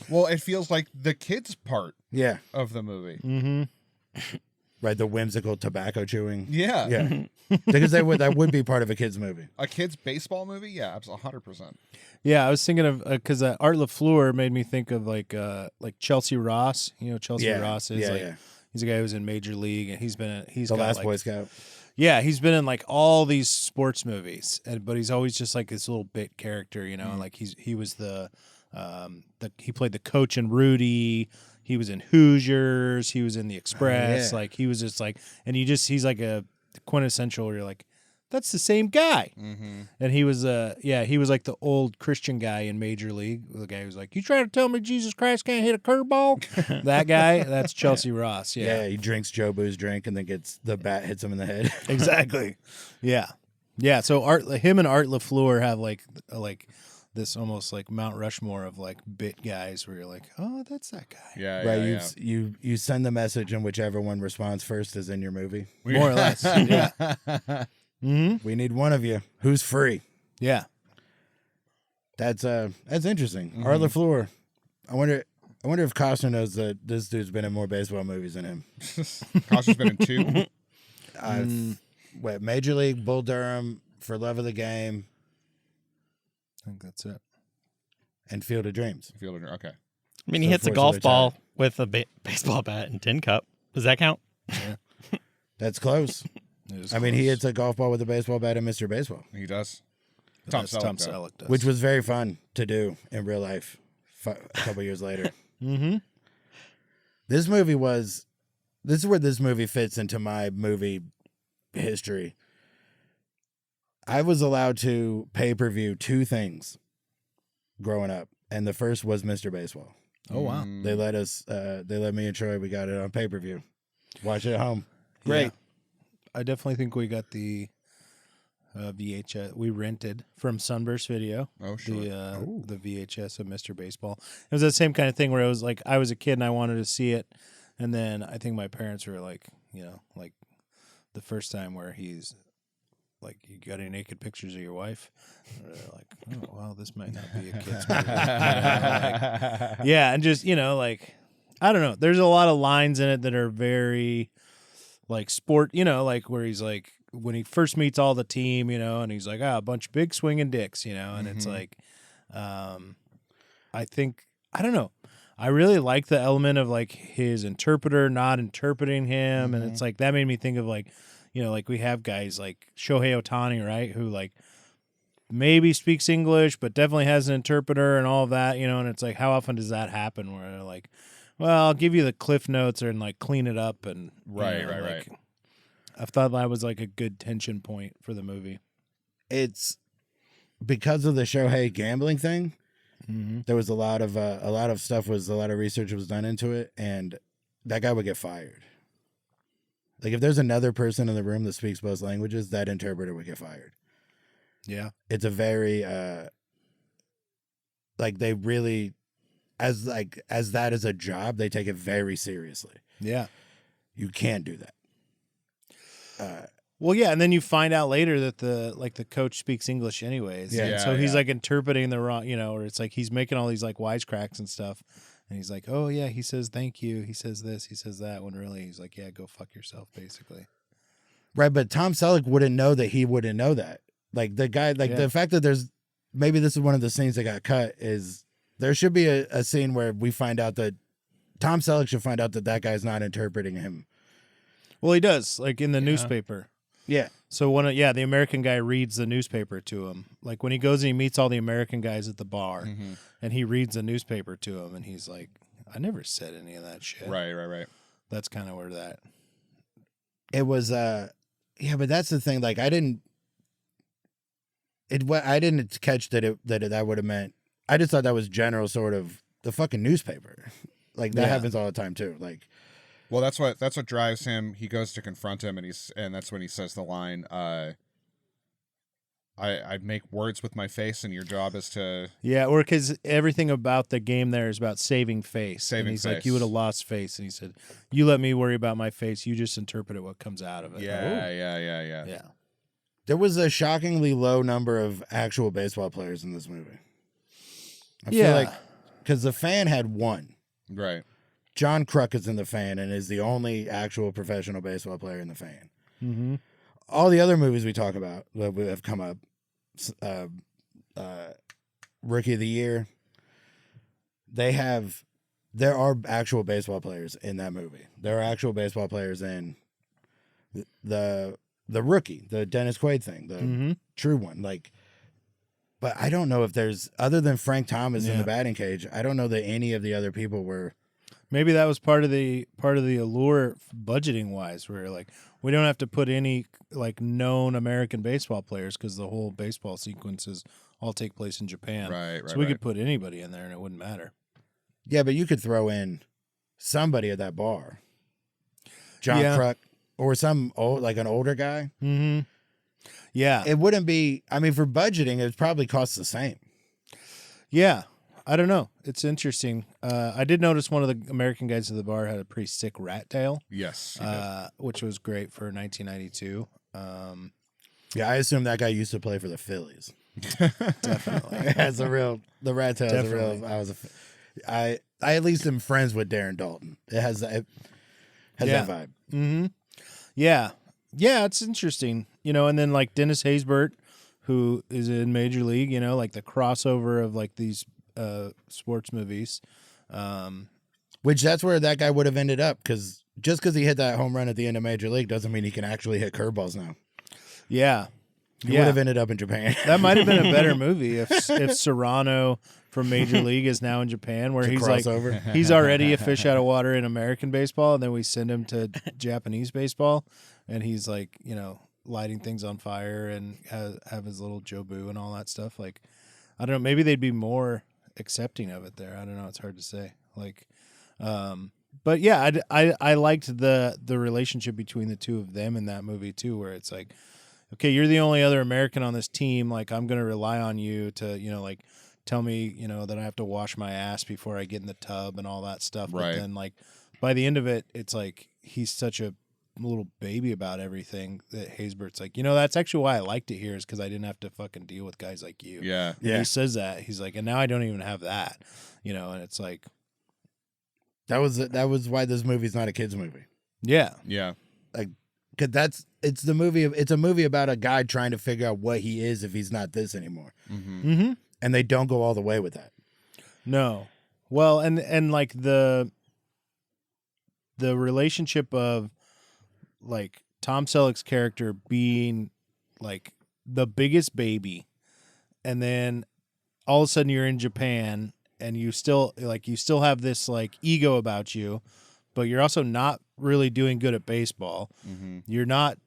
Well, it feels like the kids part Yeah, of the movie. Mm-hmm. right. The whimsical tobacco chewing. Yeah. Yeah, because that would be part of a kids movie. A kids baseball movie? Yeah, 100%. Yeah, I was thinking of because Art LaFleur made me think of like Chelsea Ross. You know, Chelsea Ross is he's a guy who's in Major League, and he's The got Last like, Boy Scout. Yeah, he's been in like all these sports movies, but he's always just like this little bit character, you know. And like he was he played the coach in Rudy. He was in Hoosiers. He was in The Express. yeah. Like he was just like, and he's like a quintessential. You're like, that's the same guy. Mm-hmm. And he was he was like the old Christian guy in Major League. The guy who's like, you trying to tell me Jesus Christ can't hit a curveball? That guy, that's Chelsea Ross. Yeah, he drinks Joe Boo's drink and then gets the bat hits him in the head. Exactly. Yeah. So him and Art LaFleur have like this almost like Mount Rushmore of like bit guys where you're like, oh, that's that guy. Yeah, Right, yeah. you send the message and whichever one responds first is in your movie. More or less. Yeah. Mm-hmm. We need one of you who's free. Yeah. That's interesting. Art LaFleur. I wonder if Costner knows that this dude's been in more baseball movies than him. Costner's been in 2. Major League, Bull Durham, For Love of the Game, I think that's it. and Field of Dreams. Okay. I mean, he So hits a Force golf of the ball Child. with a baseball bat and tin cup. Does that count? That's close. It was I mean, he close. hits a golf ball with a baseball bat and Mr. Baseball. He does. Tom Tom Selleck, Selleck does. which was very fun to do in real life a couple years later. Mm-hmm. This is where this movie fits into my movie history. I was allowed to pay-per-view 2 things growing up, and the first was Mr. Baseball. Oh, wow. They let me and Troy, we got it on pay-per-view. Watch it at home. Great. Yeah. I definitely think we got the VHS. We rented from Sunburst Video. Oh, sure. The VHS of Mr. Baseball. It was the same kind of thing where it was like I was a kid and I wanted to see it, and then I think my parents were like, like the first time where he's like, "You got any naked pictures of your wife?" And they're like, "Oh, well, this might not be a kid's movie." Yeah, and just like I don't know. There's a lot of lines in it that are very like sport, like where he's like when he first meets all the team, and he's like, a bunch of big swinging dicks, and it's like, I think, I don't know. I really like the element of like his interpreter not interpreting him. And it's like, that made me think of like, like we have guys like Shohei Ohtani, right? Who like maybe speaks English, but definitely has an interpreter and all of that, and it's like, how often does that happen where they're like, well, I'll give you the cliff notes and like clean it up and Right. I thought that was like a good tension point for the movie. It's because of the Shohei gambling thing. There was a lot of research was done into it, and that guy would get fired. Like if there's another person in the room that speaks both languages, that interpreter would get fired. Yeah. It's a very like they really as that is a job, they take it very seriously. Yeah. You can't do that. Well, yeah, and then you find out later that the coach speaks English anyways. Yeah. And so he's like interpreting the wrong, or it's like he's making all these like wisecracks and stuff. And he's like, "Oh yeah," he says, "Thank you." He says this, he says that, when really he's like, "Yeah, go fuck yourself," basically. Right, but Tom Selleck wouldn't know that he wouldn't know that. Like the guy, the fact that there's maybe this is one of the scenes that got cut is there should be a scene where we find out that Tom Selleck should find out that guy's not interpreting him. Well, he does, like in the newspaper. Yeah. So the American guy reads the newspaper to him. Like when he goes and he meets all the American guys at the bar, and he reads the newspaper to him, and he's like, "I never said any of that shit." Right. That's kind of where that. It was yeah, but that's the thing. Like I didn't catch that would have meant. I just thought that was general sort of the fucking newspaper. Like that happens all the time too. Like. Well, that's what drives him. He goes to confront him, and that's when he says the line, I make words with my face, and your job is to... Yeah, or because everything about the game there is about saving face. And he's like, "You would have lost face." And he said, "You let me worry about my face. You just interpret what comes out of it." Yeah. There was a shockingly low number of actual baseball players in this movie. I feel like... Because the Fan had one. Right. John Kruk is in the Fan and is the only actual professional baseball player in the Fan. Mm-hmm. All the other movies we talk about that have come up, Rookie of the Year, there are actual baseball players in that movie. There are actual baseball players in the Rookie, the Dennis Quaid thing, the true one. Like, but I don't know if there's, other than Frank Thomas in the batting cage, I don't know that any of the other people were. Maybe that was part of the allure, budgeting wise, where like we don't have to put any like known American baseball players because the whole baseball sequences all take place in Japan. Right. So we could put anybody in there and it wouldn't matter. Yeah, but you could throw in somebody at that bar, John Kruk, or some like an older guy. Mm-hmm. Yeah, it wouldn't be. I mean, for budgeting, it would probably cost the same. Yeah. I don't know. It's interesting. I did notice one of the American guys at the bar had a pretty sick rat tail. Yes. Which was great for 1992. Yeah, I assume that guy used to play for the Phillies. Definitely. The rat tail is a real. I at least am friends with Darren Dalton. It has that vibe. Mm-hmm. Yeah. Yeah, it's interesting. And then like Dennis Haysbert, who is in Major League, like the crossover of like these sports movies, which that's where that guy would have ended up, because just because he hit that home run at the end of Major League doesn't mean he can actually hit curveballs now. Yeah, He would have ended up in Japan. That might have been a better movie if Serrano from Major League is now in Japan, where he's crossover. like he's already a fish out of water in American baseball, and then we send him to Japanese baseball, and he's like, you know, lighting things on fire and have his little Jobu and all that stuff. Like, I don't know, maybe they'd be more accepting of it there. I don't know. It's hard to say. Like, but yeah, I liked the relationship between the two of them in that movie too, where it's like, okay, you're the only other American on this team. Like, I'm going to rely on you to, you know, like, tell me, you know, that I have to wash my ass before I get in the tub and all that stuff. Right. But then, like, by the end of it, it's like he's such a little baby about everything that Haysbert's like, you know, that's actually why I liked it here, is because I didn't have to fucking deal with guys like you. Yeah. And he says that. He's like, and now I don't even have that, you know, and it's like. That was why this movie's not a kid's movie. Yeah. Like, cause it's a movie about a guy trying to figure out what he is if he's not this anymore. Mm-hmm. And they don't go all the way with that. No. Well, and like the relationship of like Tom Selleck's character being like the biggest baby, and then all of a sudden you're in Japan and you still have this like ego about you, but you're also not really doing good at baseball. Mm-hmm. You're not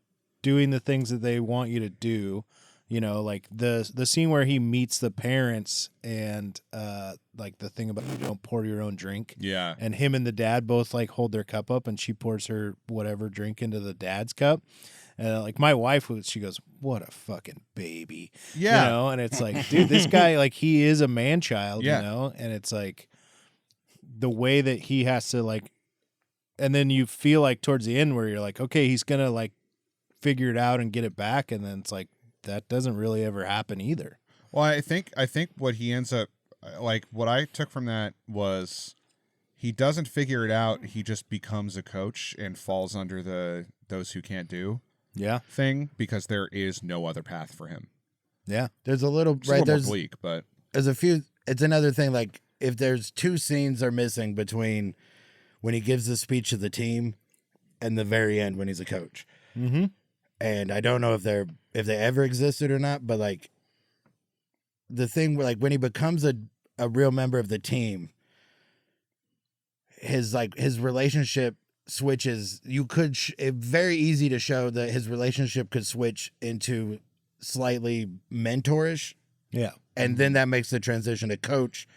doing the things that they want you to do. You know, like the scene where he meets the parents and like the thing about you don't pour your own drink. Yeah. And him and the dad both like hold their cup up and she pours her whatever drink into the dad's cup. And like my wife, she goes, "What a fucking baby." Yeah. You know, and it's like, dude, this guy, like, he is a man child, Yeah. you know? And it's like the way that he has to like, and then you feel like towards the end where you're like, okay, he's going to like figure it out and get it back. And then it's like, that doesn't really ever happen either. Well, I think what he ends up, like, what I took from that was he doesn't figure it out. He just becomes a coach and falls under the those who can't do thing, because there is no other path for him. Yeah. There's a little It's a little more bleak, but there's a few. It's another thing. Like, if there's two scenes are missing between when he gives the speech to the team and the very end when he's a coach. Mm-hmm. And I don't know if they ever existed or not, but like the thing where, like, when he becomes a real member of the team, his relationship switches. It's very easy to show that his relationship could switch into slightly mentorish. Yeah. And then that makes the transition to coach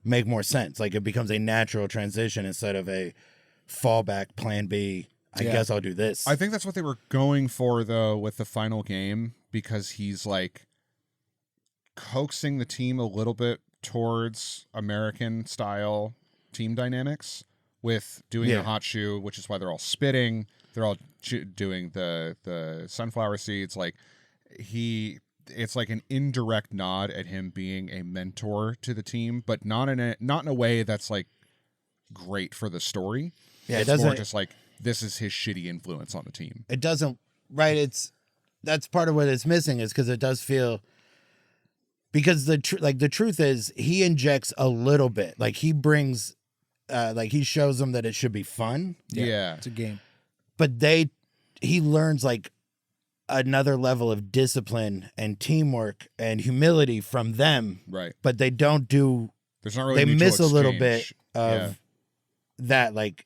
make more sense. Like, it becomes a natural transition instead of a fallback plan B. I guess I'll do this. I think that's what they were going for, though, with the final game, because he's like coaxing the team a little bit towards American style team dynamics with doing the hot shoe, which is why they're all spitting. They're all doing the sunflower seeds. Like, it's like an indirect nod at him being a mentor to the team, but not in a way that's like great for the story. Yeah, it's more just like, this is his shitty influence on the team. It doesn't, right? That's part of what it's missing, is because it does feel, because the truth is he injects a little bit. Like, he brings, like, he shows them that it should be fun. Yeah. It's a game. But he learns like another level of discipline and teamwork and humility from them. Right. But they don't do, There's not really they mutual miss a little exchange. bit of that. Like,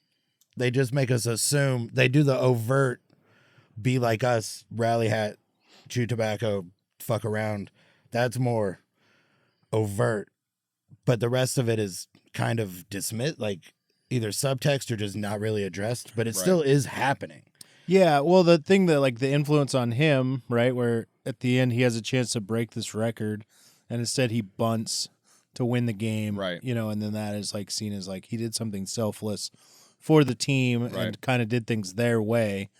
they just make us assume, they do the overt, be like us, rally hat, chew tobacco, fuck around. That's more overt. But the rest of it is kind of dismissed, like either subtext or just not really addressed, but it still is happening. Yeah, well, the thing that, like, the influence on him, right, where at the end he has a chance to break this record, and instead he bunts to win the game, right? You know, and then that is like seen as like he did something selfless for the team and kind of did things their way.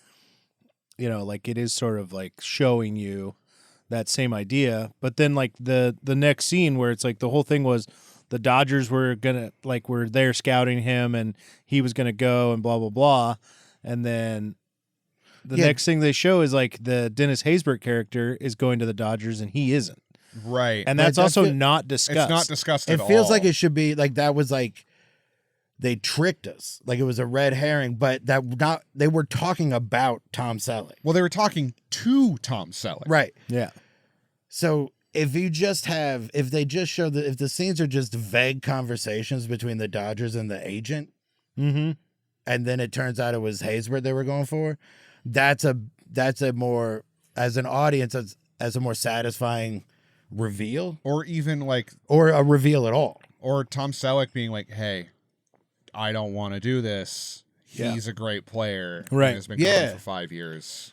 You know, like, it is sort of like showing you that same idea, but then like the next scene where it's like the whole thing was the Dodgers were there scouting him and he was gonna go and blah blah blah, and then the next thing they show is like the Dennis Haysbert character is going to the Dodgers and he isn't. Right. And that's also not discussed. It's not discussed at all. It feels like it should be like that was like they tricked us. Like it was a red herring, but they were talking about Tom Sellick. Well, they were talking to Tom Sellick. Right. Yeah. So if they just show if the scenes are just vague conversations between the Dodgers and the agent, and then it turns out it was Haysbert they were going for, that's a more, as an audience, as a more satisfying reveal. Or even like, or a reveal at all. Or Tom Selleck being like, hey, I don't want to do this. He's a great player. Right. And has been gone for 5 years.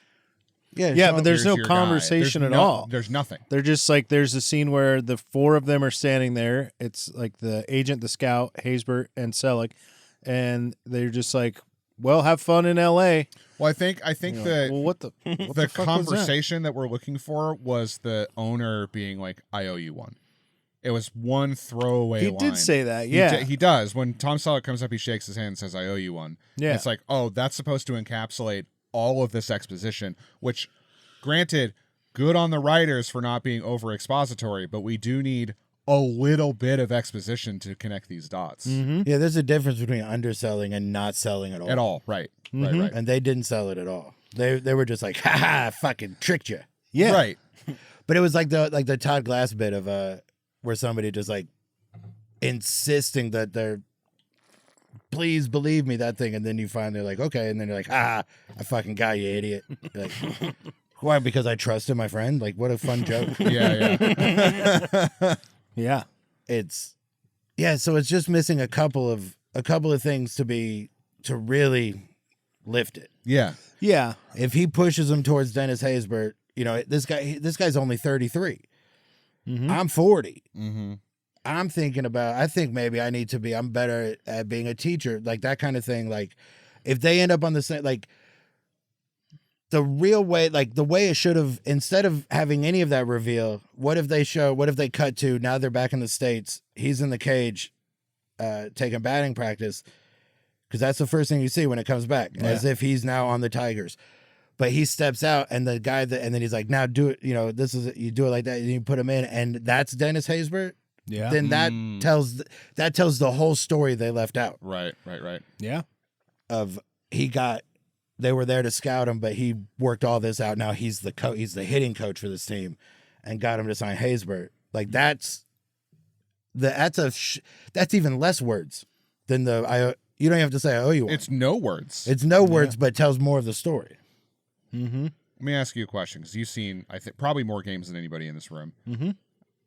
Yeah, but there's no Here's your conversation guy. at all. There's nothing. They're just like, there's a scene where the four of them are standing there. It's like the agent, the scout, Haysbert, and Selleck, and they're just like, well, have fun in L.A. Well, I think the Well, what the fuck conversation that we're looking for was the owner being like, I owe you one. It was one throwaway He line. did say that, yeah. He does. When Tom Selleck comes up, he shakes his hand and says, I owe you one. Yeah. It's like, oh, that's supposed to encapsulate all of this exposition, which, granted, good on the writers for not being over expository, but we do need a little bit of exposition to connect these dots. Yeah, there's a difference between underselling and not selling at all. At all, right. Right. And they didn't sell it at all. They were just like, ha ha, fucking tricked you. Yeah. Right. But it was like the Todd Glass bit of where somebody just like insisting that they're, please believe me, that thing, and then you finally like, okay, and then you're like, I fucking got you, idiot. You're like, why? Because I trusted my friend. Like, what a fun joke. Yeah. Yeah. So it's just missing a couple of things to really lift it. Yeah. Yeah. If he pushes him towards Dennis Haysbert, this guy's only 33. I'm 40. I think maybe I'm better at being a teacher, like that kind of thing. Like if they end up on the same, like the real way, like the way it should have, instead of having any of that reveal, what if they cut to, now they're back in the States, he's in the cage, taking batting practice. Cause that's the first thing you see when it comes back, as if he's now on the Tigers. But he steps out, and the guy and then he's like, now do it. You do it like that, and you put him in, and that's Dennis Haysbert. Yeah. Then that tells the whole story they left out. Right. Yeah. They were there to scout him, but he worked all this out. Now he's the hitting coach for this team, and got him to sign Haysbert. Like that's even less words than you don't have to say I owe you one. It's no words. It's no words, but tells more of the story. Let me ask you a question, because you've seen, I think, probably more games than anybody in this room.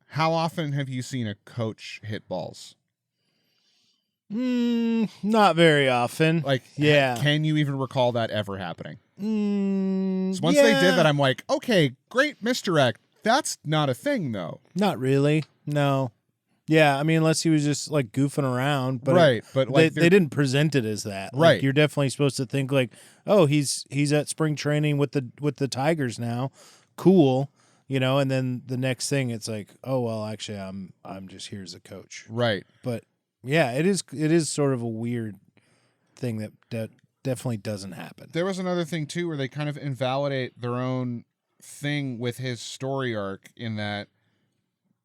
How often have you seen a coach hit balls? Not very often. Like, yeah. Can you even recall that ever happening? So once they did that, I'm like, okay, great misdirect. That's not a thing, though. Not really. No. Yeah, I mean, unless he was just like goofing around, but right. But like they didn't present it as that. Right. Like, you're definitely supposed to think like, oh, he's at spring training with the Tigers now, cool, And then the next thing, it's like, oh well, actually, I'm just here as a coach. Right. But yeah, it is sort of a weird thing that definitely doesn't happen. There was another thing too, where they kind of invalidate their own thing with his story arc, in that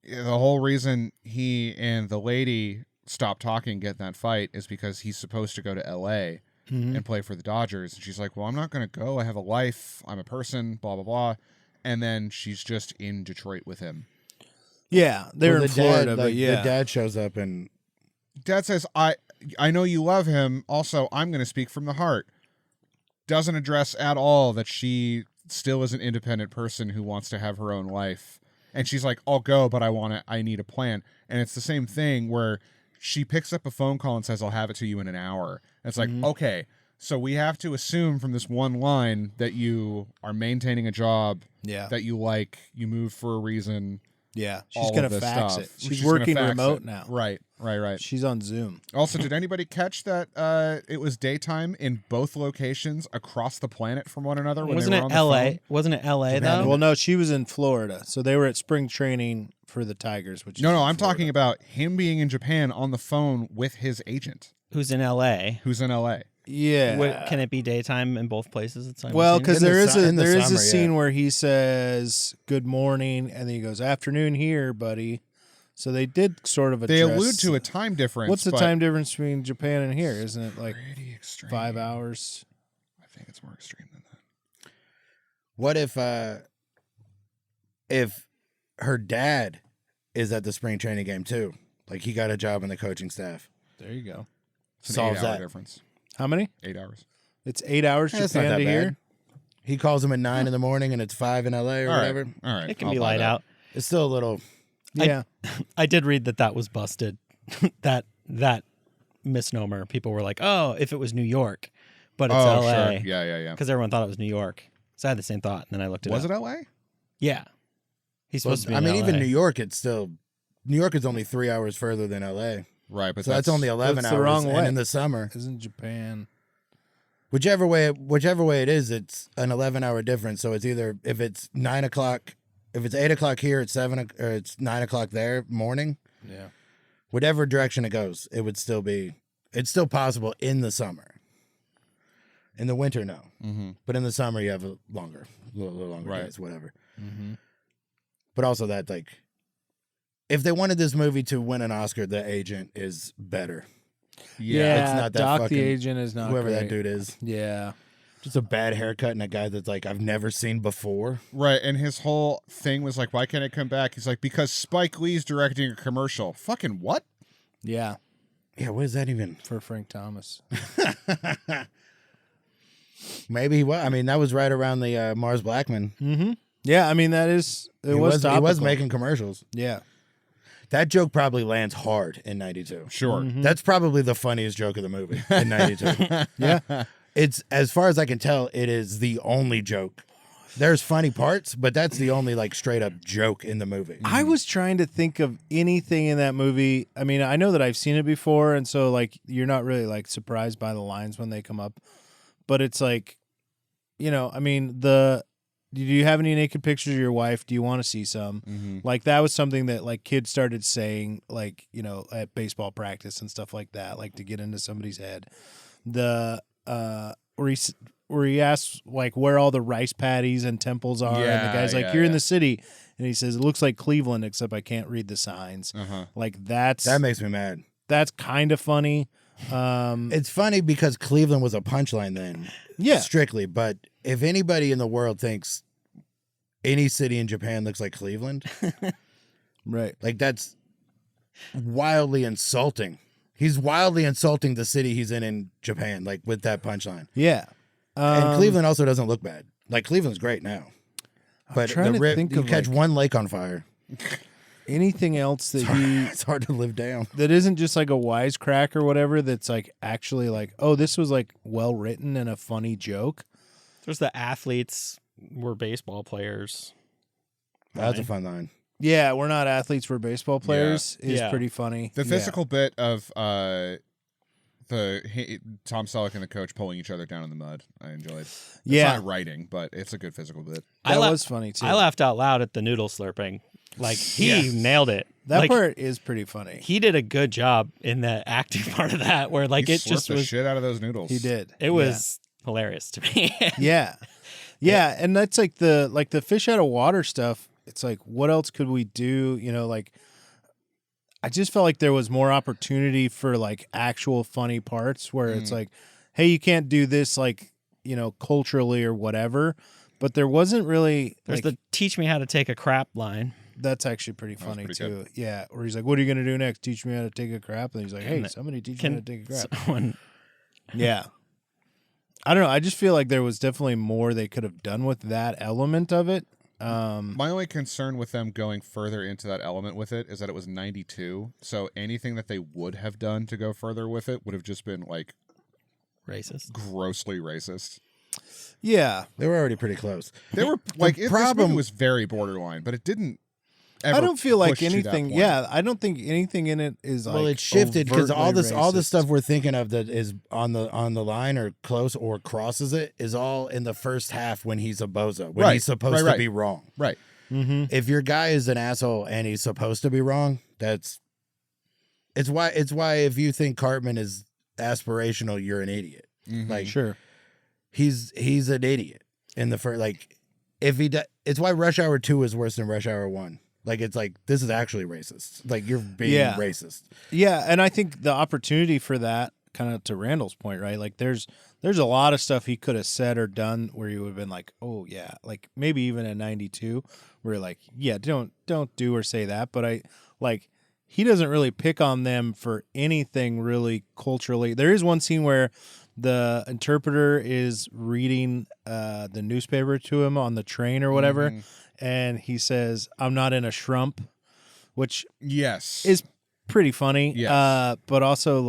the whole reason he and the lady stopped talking, get that fight, is because he's supposed to go to L.A. and play for the Dodgers. And she's like, well, I'm not going to go. I have a life. I'm a person, blah, blah, blah. And then she's just in Detroit with him. Yeah, they're in Florida, but the dad shows up and Dad says, I know you love him. Also, I'm going to speak from the heart. Doesn't address at all that she still is an independent person who wants to have her own life. And she's like, I'll go, but I need a plan. And it's the same thing where she picks up a phone call and says, I'll have it to you in an hour. And it's like, okay, so we have to assume from this one line that you are maintaining a job, that you like, you moved for a reason. Yeah, she's going to fax stuff. it. She's working remote now. Right. She's on Zoom. Also, did anybody catch that it was daytime in both locations across the planet from one another? Wasn't it L.A.? Wasn't it L.A. though? Well, no, she was in Florida, so they were at spring training for the Tigers. Which No, I'm talking about him being in Japan on the phone with his agent, Who's in L.A.? Yeah. Can it be daytime in both places? Well, because there is in the a summer, scene where he says good morning, and then he goes afternoon here, buddy. So they did sort of address. They allude to a time difference. What's the but time difference between Japan and here? Isn't it like pretty extreme. 5 hours? I think it's more extreme than that. What if her dad is at the spring training game too? Like he got a job in the coaching staff. There you go. It's an Solves 8-hour that. difference. How many? 8 hours. It's 8 hours That's not Japan that to bad. here. He calls him at 9 in the morning and it's 5 in LA or All right. whatever. All right. It can I'll be buy light that. out. It's still a little. Yeah. I did read that was busted. that misnomer. People were like, "Oh, if it was New York, but it's Oh, L.A." sure. Yeah. Because everyone thought it was New York. So I had the same thought, and then I looked it Was up. it L.A.? Yeah, he's supposed to be. I in mean, even LA. New York, it's still. New York is only 3 hours further than LA. Right, but So that's only 11 that's hours. the wrong way. And in the summer, Isn't Japan? whichever way it is, it's an 11-hour difference. So it's either if it's 9 o'clock, if it's 8 o'clock here, it's 7 or it's 9 o'clock there morning. Yeah. Whatever direction it goes, it would still be. It's still possible in the summer. In the winter, no. Mm-hmm. But in the summer, you have a little longer Right. days, whatever. Mm-hmm. But also that, like, if they wanted this movie to win an Oscar, The Agent is better. Yeah. It's not that Doc fucking- the Agent is not Whoever great. that dude is. Yeah. Just a bad haircut and a guy that's like, I've never seen before. Right, and his whole thing was like, why can't it come back? He's like, because Spike Lee's directing a commercial. Fucking what? Yeah. Yeah, what is that even? For Frank Thomas. Maybe he was. I mean, that was right around the Mars Blackman. Mm-hmm. Yeah, I mean that is it He was he was topical. making commercials. Yeah. That joke probably lands hard in 92. Sure. Mhm. That's probably the funniest joke of the movie in 92. Yeah. It's, as far as I can tell, it is the only joke. There's funny parts, but that's the only like straight up joke in the movie. I was trying to think of anything in that movie. I mean, I know that I've seen it before, and so like you're not really like surprised by the lines when they come up. But it's like, you know, I mean, do you have any naked pictures of your wife? Do you want to see some? Mm-hmm. Like that was something that like kids started saying, like, you know, at baseball practice and stuff like that, like to get into somebody's head. The where he asks like where all the rice paddies and temples are, and Yeah, the guy's like, yeah, "You're in yeah. the city," and he says, "It looks like Cleveland, except I can't read the signs." Uh-huh. Like that makes me mad. that's kind of funny. It's funny because Cleveland was a punchline then. Yeah. Strictly. But if anybody in the world thinks any city in Japan looks like Cleveland, Right. like that's wildly insulting. He's wildly insulting the city he's in Japan, like with that punchline. Yeah. And Cleveland also doesn't look bad. Like Cleveland's great now. But trying the to think you of, catch like- one lake on fire. Anything else that he It's hard to live down. that isn't just like a wisecrack or whatever that's like actually like, oh, this was like well written and a funny joke. There's the athletes were baseball players. That's a fun line. Yeah, we're not athletes, we're baseball players is Yeah. pretty funny. The Yeah. physical bit of Tom Selleck and the coach pulling each other down in the mud, I enjoyed. It's Yeah. not writing, but it's a good physical bit. That la- was funny too. I laughed out loud at the noodle slurping. Like he nailed it. That Like, part is pretty funny. he did a good job in the acting part of that, where like He it just slurped the was. shit out of those noodles. He did. It was hilarious to me. Yeah. Yeah, and that's like the fish out of water stuff. It's like, what else could we do? You know, like I just felt like there was more opportunity for like actual funny parts where it's like, hey, you can't do this like, you know, culturally or whatever. But there wasn't really There's like, the teach me how to take a crap line. that's actually pretty was funny pretty too. Yeah. Where he's like, what are you gonna do next? Teach me how to take a crap. And he's like, hey, Can- somebody teach me how to take a crap. Someone, Yeah. I don't know. I just feel like there was definitely more they could have done with that element of it. My only concern with them going further into that element with it is that it was 92. So anything that they would have done to go further with it would have just been like racist. grossly racist. Yeah. They were already pretty close. They were like, this problem- movie was very borderline, but it didn't ever I don't feel like push to that anything. point. Yeah, I don't think anything in it is like. Well, it shifted because all the overtly racist. stuff we're thinking of that is on the line or close or crosses it is all in the first half when he's a bozo, when Right, he's supposed right. to be wrong. Right. Mm-hmm. If your guy is an asshole and he's supposed to be wrong, it's why if you think Cartman is aspirational, you're an idiot. Mhm. Like Sure. he's an idiot in the first, like if he it's why Rush Hour 2 is worse than Rush Hour 1. Like it's like this is actually racist. Like you're being racist. Yeah, and I think the opportunity for that, kind of to Randall's point, right? Like there's a lot of stuff he could have said or done where you would have been like, oh yeah, like maybe even in '92, where you're like, yeah, don't do or say that. But he doesn't really pick on them for anything really culturally. There is one scene where the interpreter is reading the newspaper to him on the train or whatever, and he says, "I'm not in a shrump," which is pretty funny. Yes. But also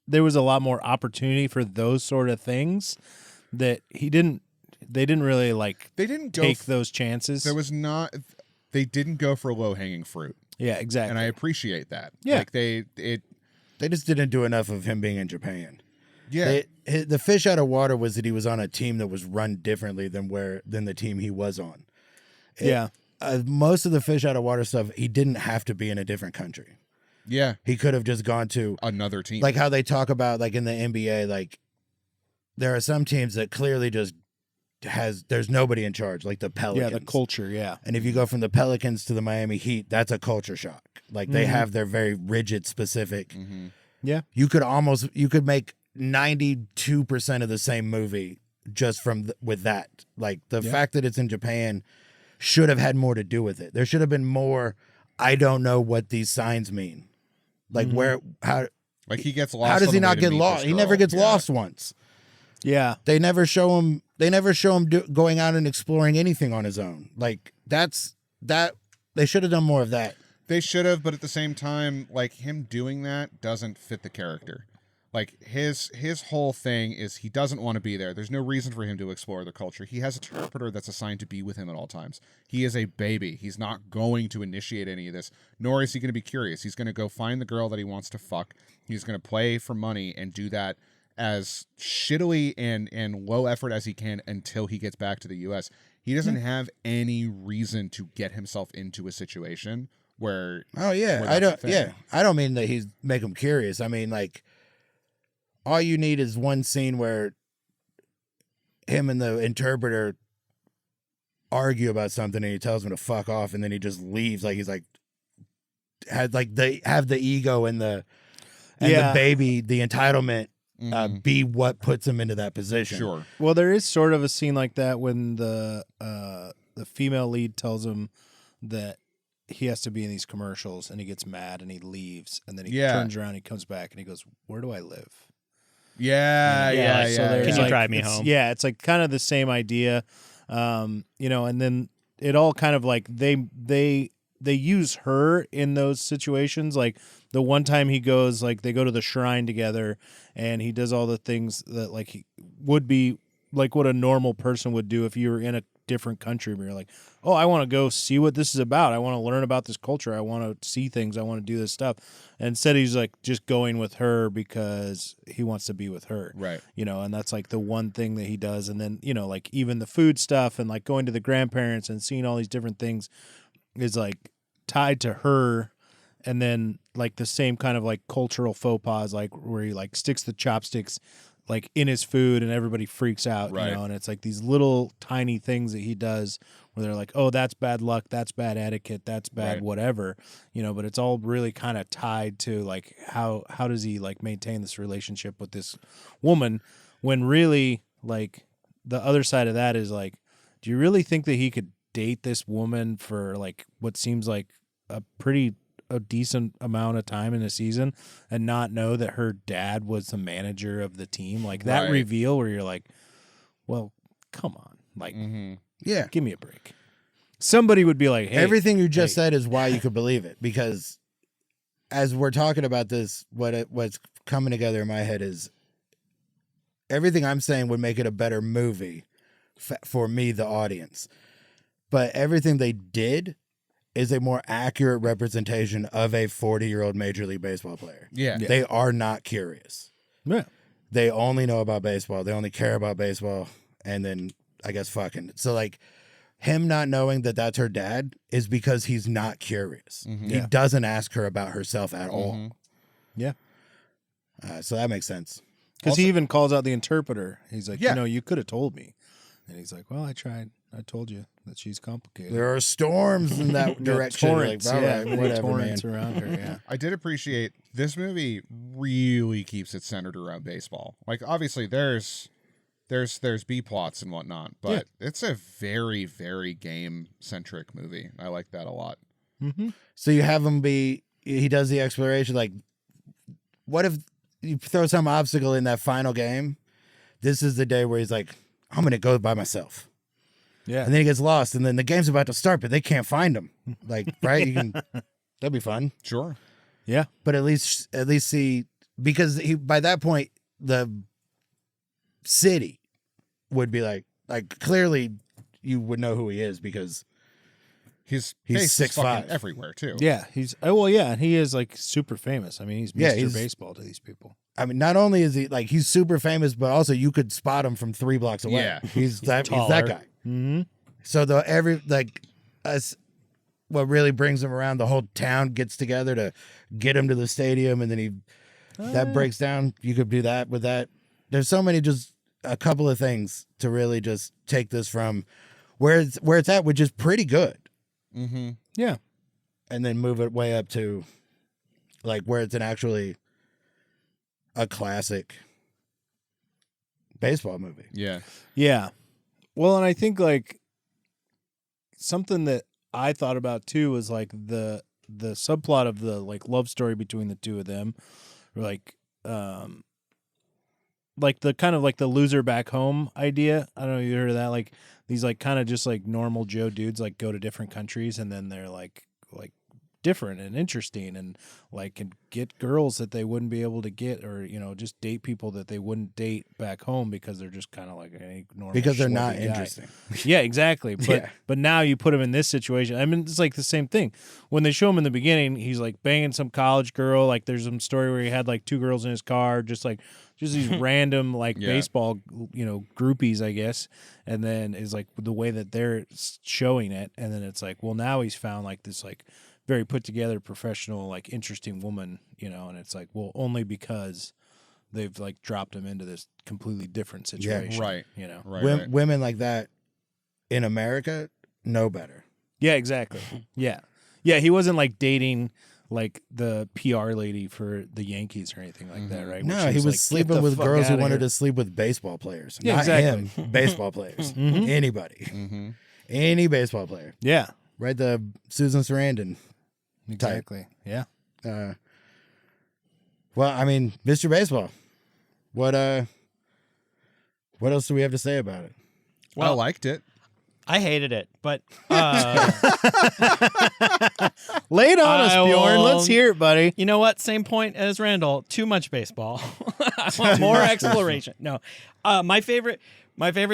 there was a lot more opportunity for those sort of things that they didn't really take those chances. They didn't go for low hanging fruit. Yeah, exactly. And I appreciate that. Yeah. Like they just didn't do enough of him being in Japan. Yeah. The fish out of water was that he was on a team that was run differently than the team he was on. Most of the fish out of water stuff, he didn't have to be in a different country. Yeah. He could have just gone to another team. Like how they talk about like in the NBA, like there are some teams that clearly just there's nobody in charge, like the Pelicans. Yeah, the culture, yeah. And if you go from the Pelicans to the Miami Heat, that's a culture shock. Like they have their very rigid, specific. Yeah. You could make 92% of the same movie just from with that. Like the fact that it's in Japan should have had more to do with it. There should have been more. I don't know what these signs mean. Like how he gets lost. How does he not get lost? He never gets lost once. Yeah. They never show him going out and exploring anything on his own. Like they should have done more of that. They should have, but at the same time, like him doing that doesn't fit the character. Like his whole thing is he doesn't want to be there. There's no reason for him to explore the culture. He has an interpreter that's assigned to be with him at all times. He is a baby. He's not going to initiate any of this, nor is he going to be curious. He's going to go find the girl that he wants to fuck. He's going to play for money and do that as shittily and low effort as he can until he gets back to the U.S. He doesn't have any reason to get himself into a situation where I don't mean that he's make him curious. I mean like all you need is one scene where him and the interpreter argue about something and he tells him to fuck off and then he just leaves. Like he's like they have the ego and the baby, the entitlement be what puts him into that position. Sure. Well, there is sort of a scene like that when the female lead tells him that he has to be in these commercials and he gets mad and he leaves and then he turns around, he comes back and he goes, "Where do I live?" Yeah. So can you drive me home? Yeah, it's like kind of the same idea, and then it all kind of like they use her in those situations. Like the one time he goes, like they go to the shrine together, and he does all the things that like he would be like what a normal person would do if you were in a different country. Where you're like, oh, I want to go see what this is about. I want to learn about this culture. I want to see things. I want to do this stuff. And instead, he's like just going with her because he wants to be with her. Right. And that's like the one thing that he does. And then, like even the food stuff and like going to the grandparents and seeing all these different things is like tied to her. And then like the same kind of like cultural faux pas, like where he like sticks the chopsticks like in his food and everybody freaks out, right. And it's like these little tiny things that he does where they're like, oh, that's bad luck, that's bad etiquette, that's bad whatever, but it's all really kind of tied to like how does he like maintain this relationship with this woman when really like the other side of that is like, do you really think that he could date this woman for like what seems like a decent amount of time in a season and not know that her dad was the manager of the team? Like that reveal where you're like, well, come on, like, give me a break. Somebody would be like, hey, everything you just said is why you could believe it, because as we're talking about this, what's coming together in my head is everything I'm saying would make it a better movie for me, the audience, but everything they did is a more accurate representation of a 40-year-old Major League Baseball player. Yeah. They are not curious. Yeah. They only know about baseball. They only care about baseball. And then, I guess, fucking. So, like, him not knowing that that's her dad is because he's not curious. He doesn't ask her about herself at all. Yeah. So that makes sense. Because he even calls out the interpreter. He's like, you could have told me. And he's like, well, I tried. I told you that she's complicated. There are storms in that direction. Torrents, Like, all right, many whatever, torrents man. around her, yeah. I did appreciate this movie really keeps it centered around baseball. Like obviously there's B plots and whatnot, but it's a very, very game centric movie. I like that a lot. Mm-hmm. So you have him he does the exploration. Like, what if you throw some obstacle in that final game? This is the day where he's like, I'm going to go by myself. Yeah. And then he gets lost, and then the game's about to start, but they can't find him. Like, right? That'd be fun. Sure. Yeah. But at least see, because by that point, the city would be like clearly you would know who he is because he's He's face is 6'5" fucking everywhere too. Yeah. And he is like super famous. I mean, he's Mr. Baseball to these people. I mean, not only is he like he's super famous, but also you could spot him from 3 blocks away. Yeah. He's that taller. guy. Mm-hmm. So what really brings him around, the whole town gets together to get him to the stadium, and then that breaks down. You could do that with that. There's so many, just a couple of things to really just take this from where it's at, which is pretty good, Mm-hmm. Yeah. and then move it way up to like where it's actually a classic baseball movie. Yeah. Yeah. Well, and I think like something that I thought about too was like the subplot of the like love story between the two of them, or like the kind of like the loser back home idea. I don't know if you heard of that. Like these like kind of just like normal Joe dudes like go to different countries and then they're like different and interesting and like can get girls that they wouldn't be able to get, or just date people that they wouldn't date back home because they're just kind of like any normal Because they're not schlubby guy. interesting. Yeah, exactly. But Yeah. but now you put him in this situation. I mean, it's like the same thing. When they show him in the beginning, he's like banging some college girl. Like there's some story where he had like 2 girls in his car, just these random like Yeah. baseball, groupies, I guess. And then is like the way that they're showing it, and then it's like, well, now he's found like this like very put together, professional, like interesting woman, and it's like, well, only because they've like dropped him into this completely different situation. Right. Right. Women like that in America know better. Yeah, exactly. Yeah. Yeah, he wasn't like dating like the PR lady for the Yankees or anything like that, right? No, Where he she's was like, "Get sleeping the with fuck girls who outta wanted here." to sleep with baseball players. Yeah, Not exactly. him, baseball players. Mhm. Anybody. Mm-hmm. Any baseball player. Yeah, Right? The Susan Sarandon. exactly. Yeah. Well, I mean, Mr. Baseball. What else do we have to say about it? I liked it. I hated it, but Lay it on us, I Bjorn. will- Let's hear it, buddy. you know what? Same point as Randall. Too much baseball. I want more exploration. No, my favorite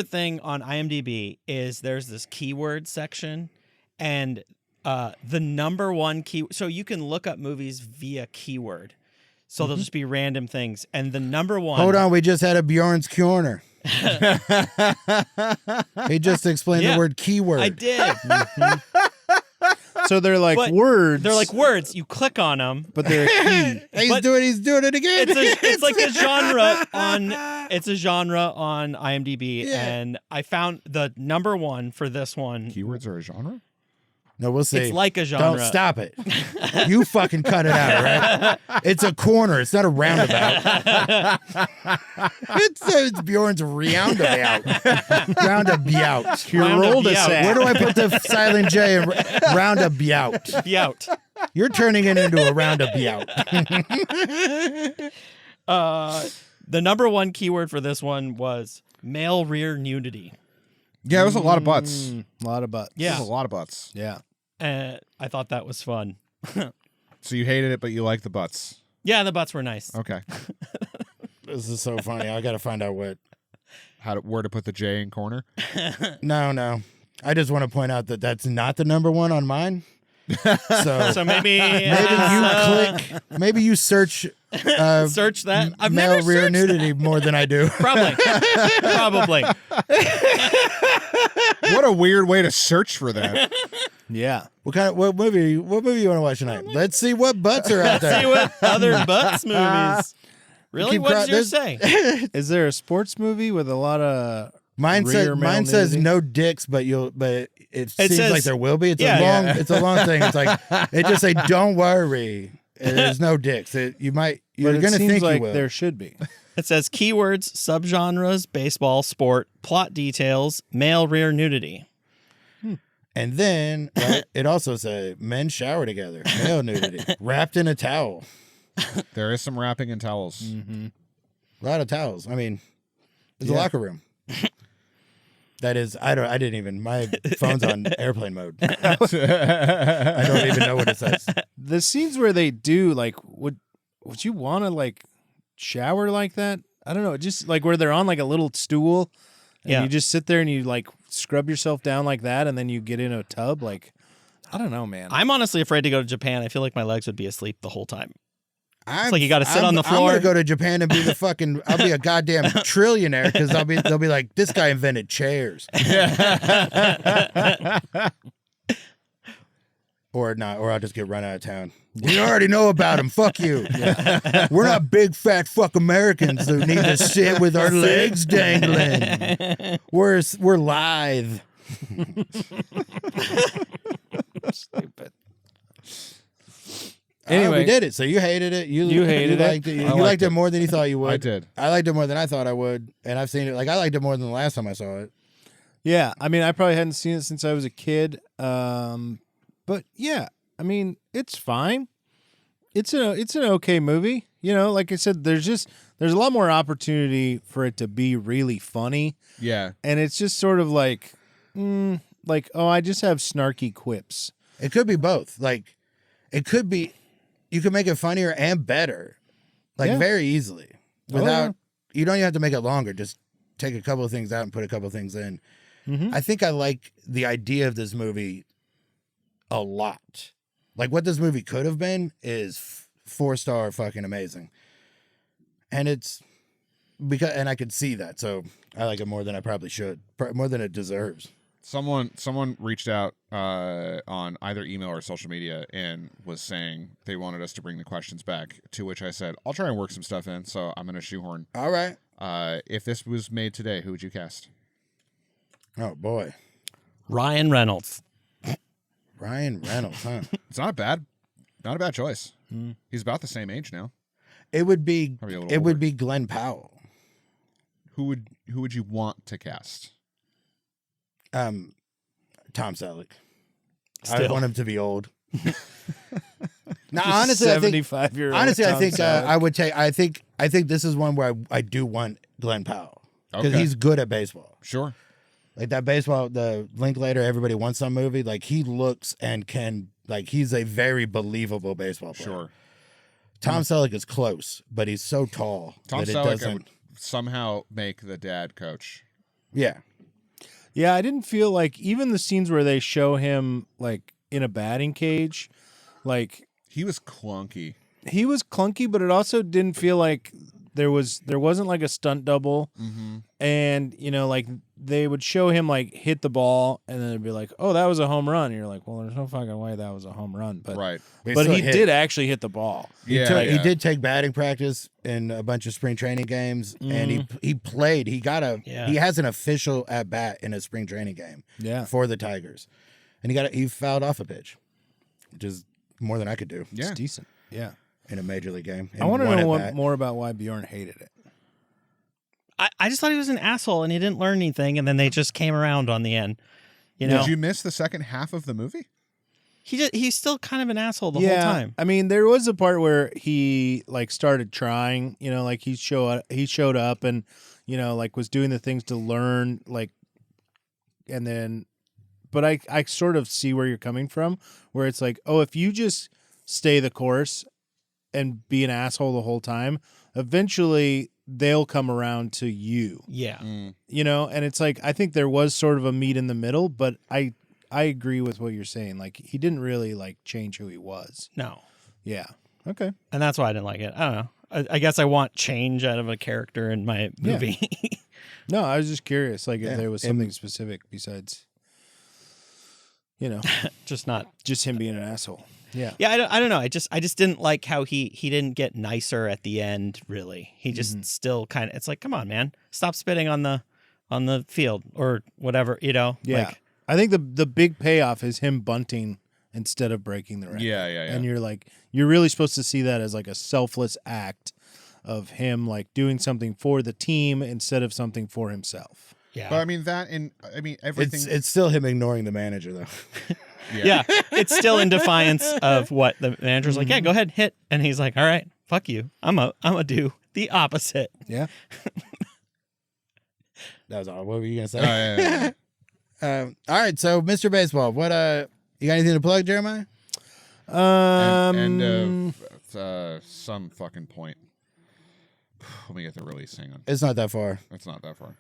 thing on IMDb is there's this keyword section, and the number one key. So you can look up movies via keyword. So they'll just be random things, and the number one. Hold on, we just had a Bjorn's Corner. He just explained Yeah, the word keyword. I did. So they're like But words. They're like words. You click on them. but they're a key. He's But- doing it again. It's like a genre on IMDb, Yeah. and I found the number one for this one. Keywords are a genre? No, we'll see. It's like a genre. Don't stop it. You fucking cut it out, right? It's a corner. It's not a roundabout. It's Bjorn's roundabout. Roundabout. Your roll to Roundabout. Where do I put the silent J in roundabout? Be out. You're turning it into a roundabout. The number one keyword for this one was male rear nudity. Yeah, it was a lot of butts. A lot of butts. It Yeah. was a lot of butts. Yeah. I thought that was fun. So you hated it, but you liked the butts. Yeah, the butts were nice. Okay. This is so funny. I got to find out what. Where to put the J in corner? No. I just want to point out that that's not the number one on mine. So, So maybe maybe you search search that. I've male never rear searched nudity more than I do. Probably. What a weird way to search for that. Yeah. What movie you want to watch tonight? Let's see what butts are out See there. what other butts movies. Really? Keep What's cro- yours say? Is there a sports movie with a lot of Mine rear male says nudity? no dicks, but it seems says- like there will be. It's Yeah, it's a long thing. It's like it just say don't worry. There's no dicks. You're But gonna it seems think like you will. there should be. It says keywords, subgenres, baseball, sport, plot details, male rear nudity. And then it also says men shower together, male nudity, wrapped in a towel. There is some wrapping in towels. A lot of towels. I mean, there's a locker room. That is, I didn't even, my phone's on airplane mode. I don't even know what it says. The scenes where they do, like, would you want to, like, shower like that? I don't know. Just, like, where they're on, like, a little stool, and you just sit there and you, like, scrub yourself down like that, and then you get in a tub. Like, I don't know, man. I'm honestly afraid to go to Japan. I feel like my legs would be asleep the whole time. It's like you gotta sit on the floor. I'm gonna go to Japan and be I'll be a goddamn trillionaire because they'll be like, this guy invented chairs. Or not, or I'll just get run out of town. We already know about him. Fuck you. We're not big fat fuck Americans who need to sit with our legs dangling. We're lithe. Stupid. Anyway, we did it. So you hated it. You hated liked it. You I liked liked it more than you thought you would. I did. I liked it more than I thought I would, and I've seen it. Like I liked it more than the last time I saw it. Yeah, I mean, I probably hadn't seen it since I was a kid. But yeah, I mean, it's fine. It's an okay movie. You know, like I said, there's a lot more opportunity for it to be really funny. Yeah. And it's just sort of like, I just have snarky quips. It could be both. Like, it could be, you could make it funnier and better, like very easily. Without, you don't even have to make it longer. Just take a couple of things out and put a couple of things in. Mm-hmm. I think I like the idea of this movie a lot. Like what this movie could have been is 4-star fucking amazing. And it's and I could see that. So I like it more than I probably should, more than it deserves. Someone reached out on either email or social media and was saying they wanted us to bring the questions back, to which I said, I'll try and work some stuff in, so I'm going to shoehorn. All right. If this was made today, who would you cast? Oh, boy. Ryan Reynolds. Ryan Reynolds, huh? It's not a bad choice. He's about the same age now. It would be Probably a little it older. would be Glenn Powell. Who would you want to cast? Tom Sellick. I Still. want him to be old. Now, honestly, I think 75-year-old. honestly, I Tom think Selleck. I would take. I think this is one where I do want Glenn Powell because Okay. he's good at baseball. Sure. Like that baseball, the Linklater, Everybody Wants Some movie. Like he looks and can, like he's a very believable baseball player. Sure. Tom Selleck is close, but he's so tall Tom that it Selleck doesn't. would somehow make the dad coach. Yeah, Yeah, I didn't feel like even the scenes where they show him like in a batting cage, like He was clunky. he was clunky, but it also didn't feel like there wasn't like a stunt double. Mm-hmm. And like they would show him like hit the ball, and then it'd be like, "Oh, that was a home run." And you're like, "Well, there's no fucking way that was a home run." But Right. but still he hit. did actually hit the ball. Yeah. He did take batting practice in a bunch of spring training games, and he played. He has an official at bat in a spring training game Yeah. for the Tigers, and he fouled off a pitch, which is more than I could do Yeah. It's decent. Yeah. in a major league game. I want to know at-bat. more about why Bjorn hated it. I just thought he was an asshole and he didn't learn anything, and then they just came around on the end. You know, Did you miss the second half of the movie? he's still kind of an asshole the whole time. I mean, there was a part where he like started trying, like he showed up and, like was doing the things to learn, like, and then, but I sort of see where you're coming from, where it's like, oh, if you just stay the course and be an asshole the whole time, eventually they'll come around to you. Yeah. Mm. And it's like, I think there was sort of a meet in the middle, but I agree with what you're saying. Like, he didn't really like change who he was. No. Yeah. Okay. And that's why I didn't like it. I don't know. I guess I want change out of a character in my movie. No, I was just curious, like, if Yeah. there was something specific besides, Just not. just him being an asshole. Yeah. Yeah, I don't know. I just didn't like how he didn't get nicer at the end, really. He just still kind of, it's like, come on, man. Stop spitting on the on the field or whatever, Yeah. Like, I think the big payoff is him bunting instead of breaking the record. Yeah. And you're really supposed to see that as like a selfless act of him like doing something for the team instead of something for himself. yeah. But I mean everything. It's still him ignoring the manager though. Yeah, it's still in defiance of what the manager's like. Yeah, go ahead, hit, and he's like, "All right, fuck you. I'm a do the opposite." Yeah. That was all. What were you gonna say? Yeah. All right. So, Mr. Baseball, what you got anything to plug, Jeremiah? And some fucking point. Let me get the release. Hang on. It's not that far. It's not that far.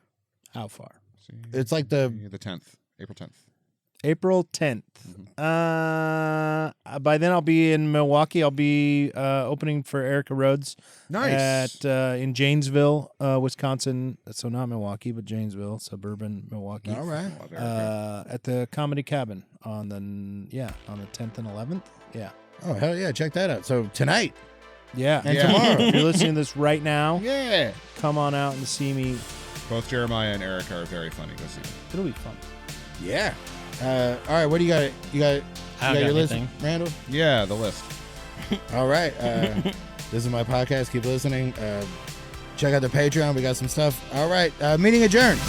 How far? See, It's like the 10th, April 10th. April 10th. By then I'll be in Milwaukee. I'll be opening for Erica Rhodes. Nice. In Janesville, Wisconsin. So not Milwaukee, but Janesville, suburban Milwaukee. all right. Love Erica. At the Comedy Cabin on the 10th and 11th. Yeah. Oh hell yeah! Check that out. So tonight Yeah. and Yeah. tomorrow. If you're listening to this right now, Yeah. come on out and see me. Both Jeremiah and Erica are very funny. Go see them. It'll be fun. Yeah. All right. What do you got? You got I don't your got list, anything. Randall? Yeah, the list. All right. This is my podcast. Keep listening. Check out the Patreon. We got some stuff. All right. Meeting adjourned.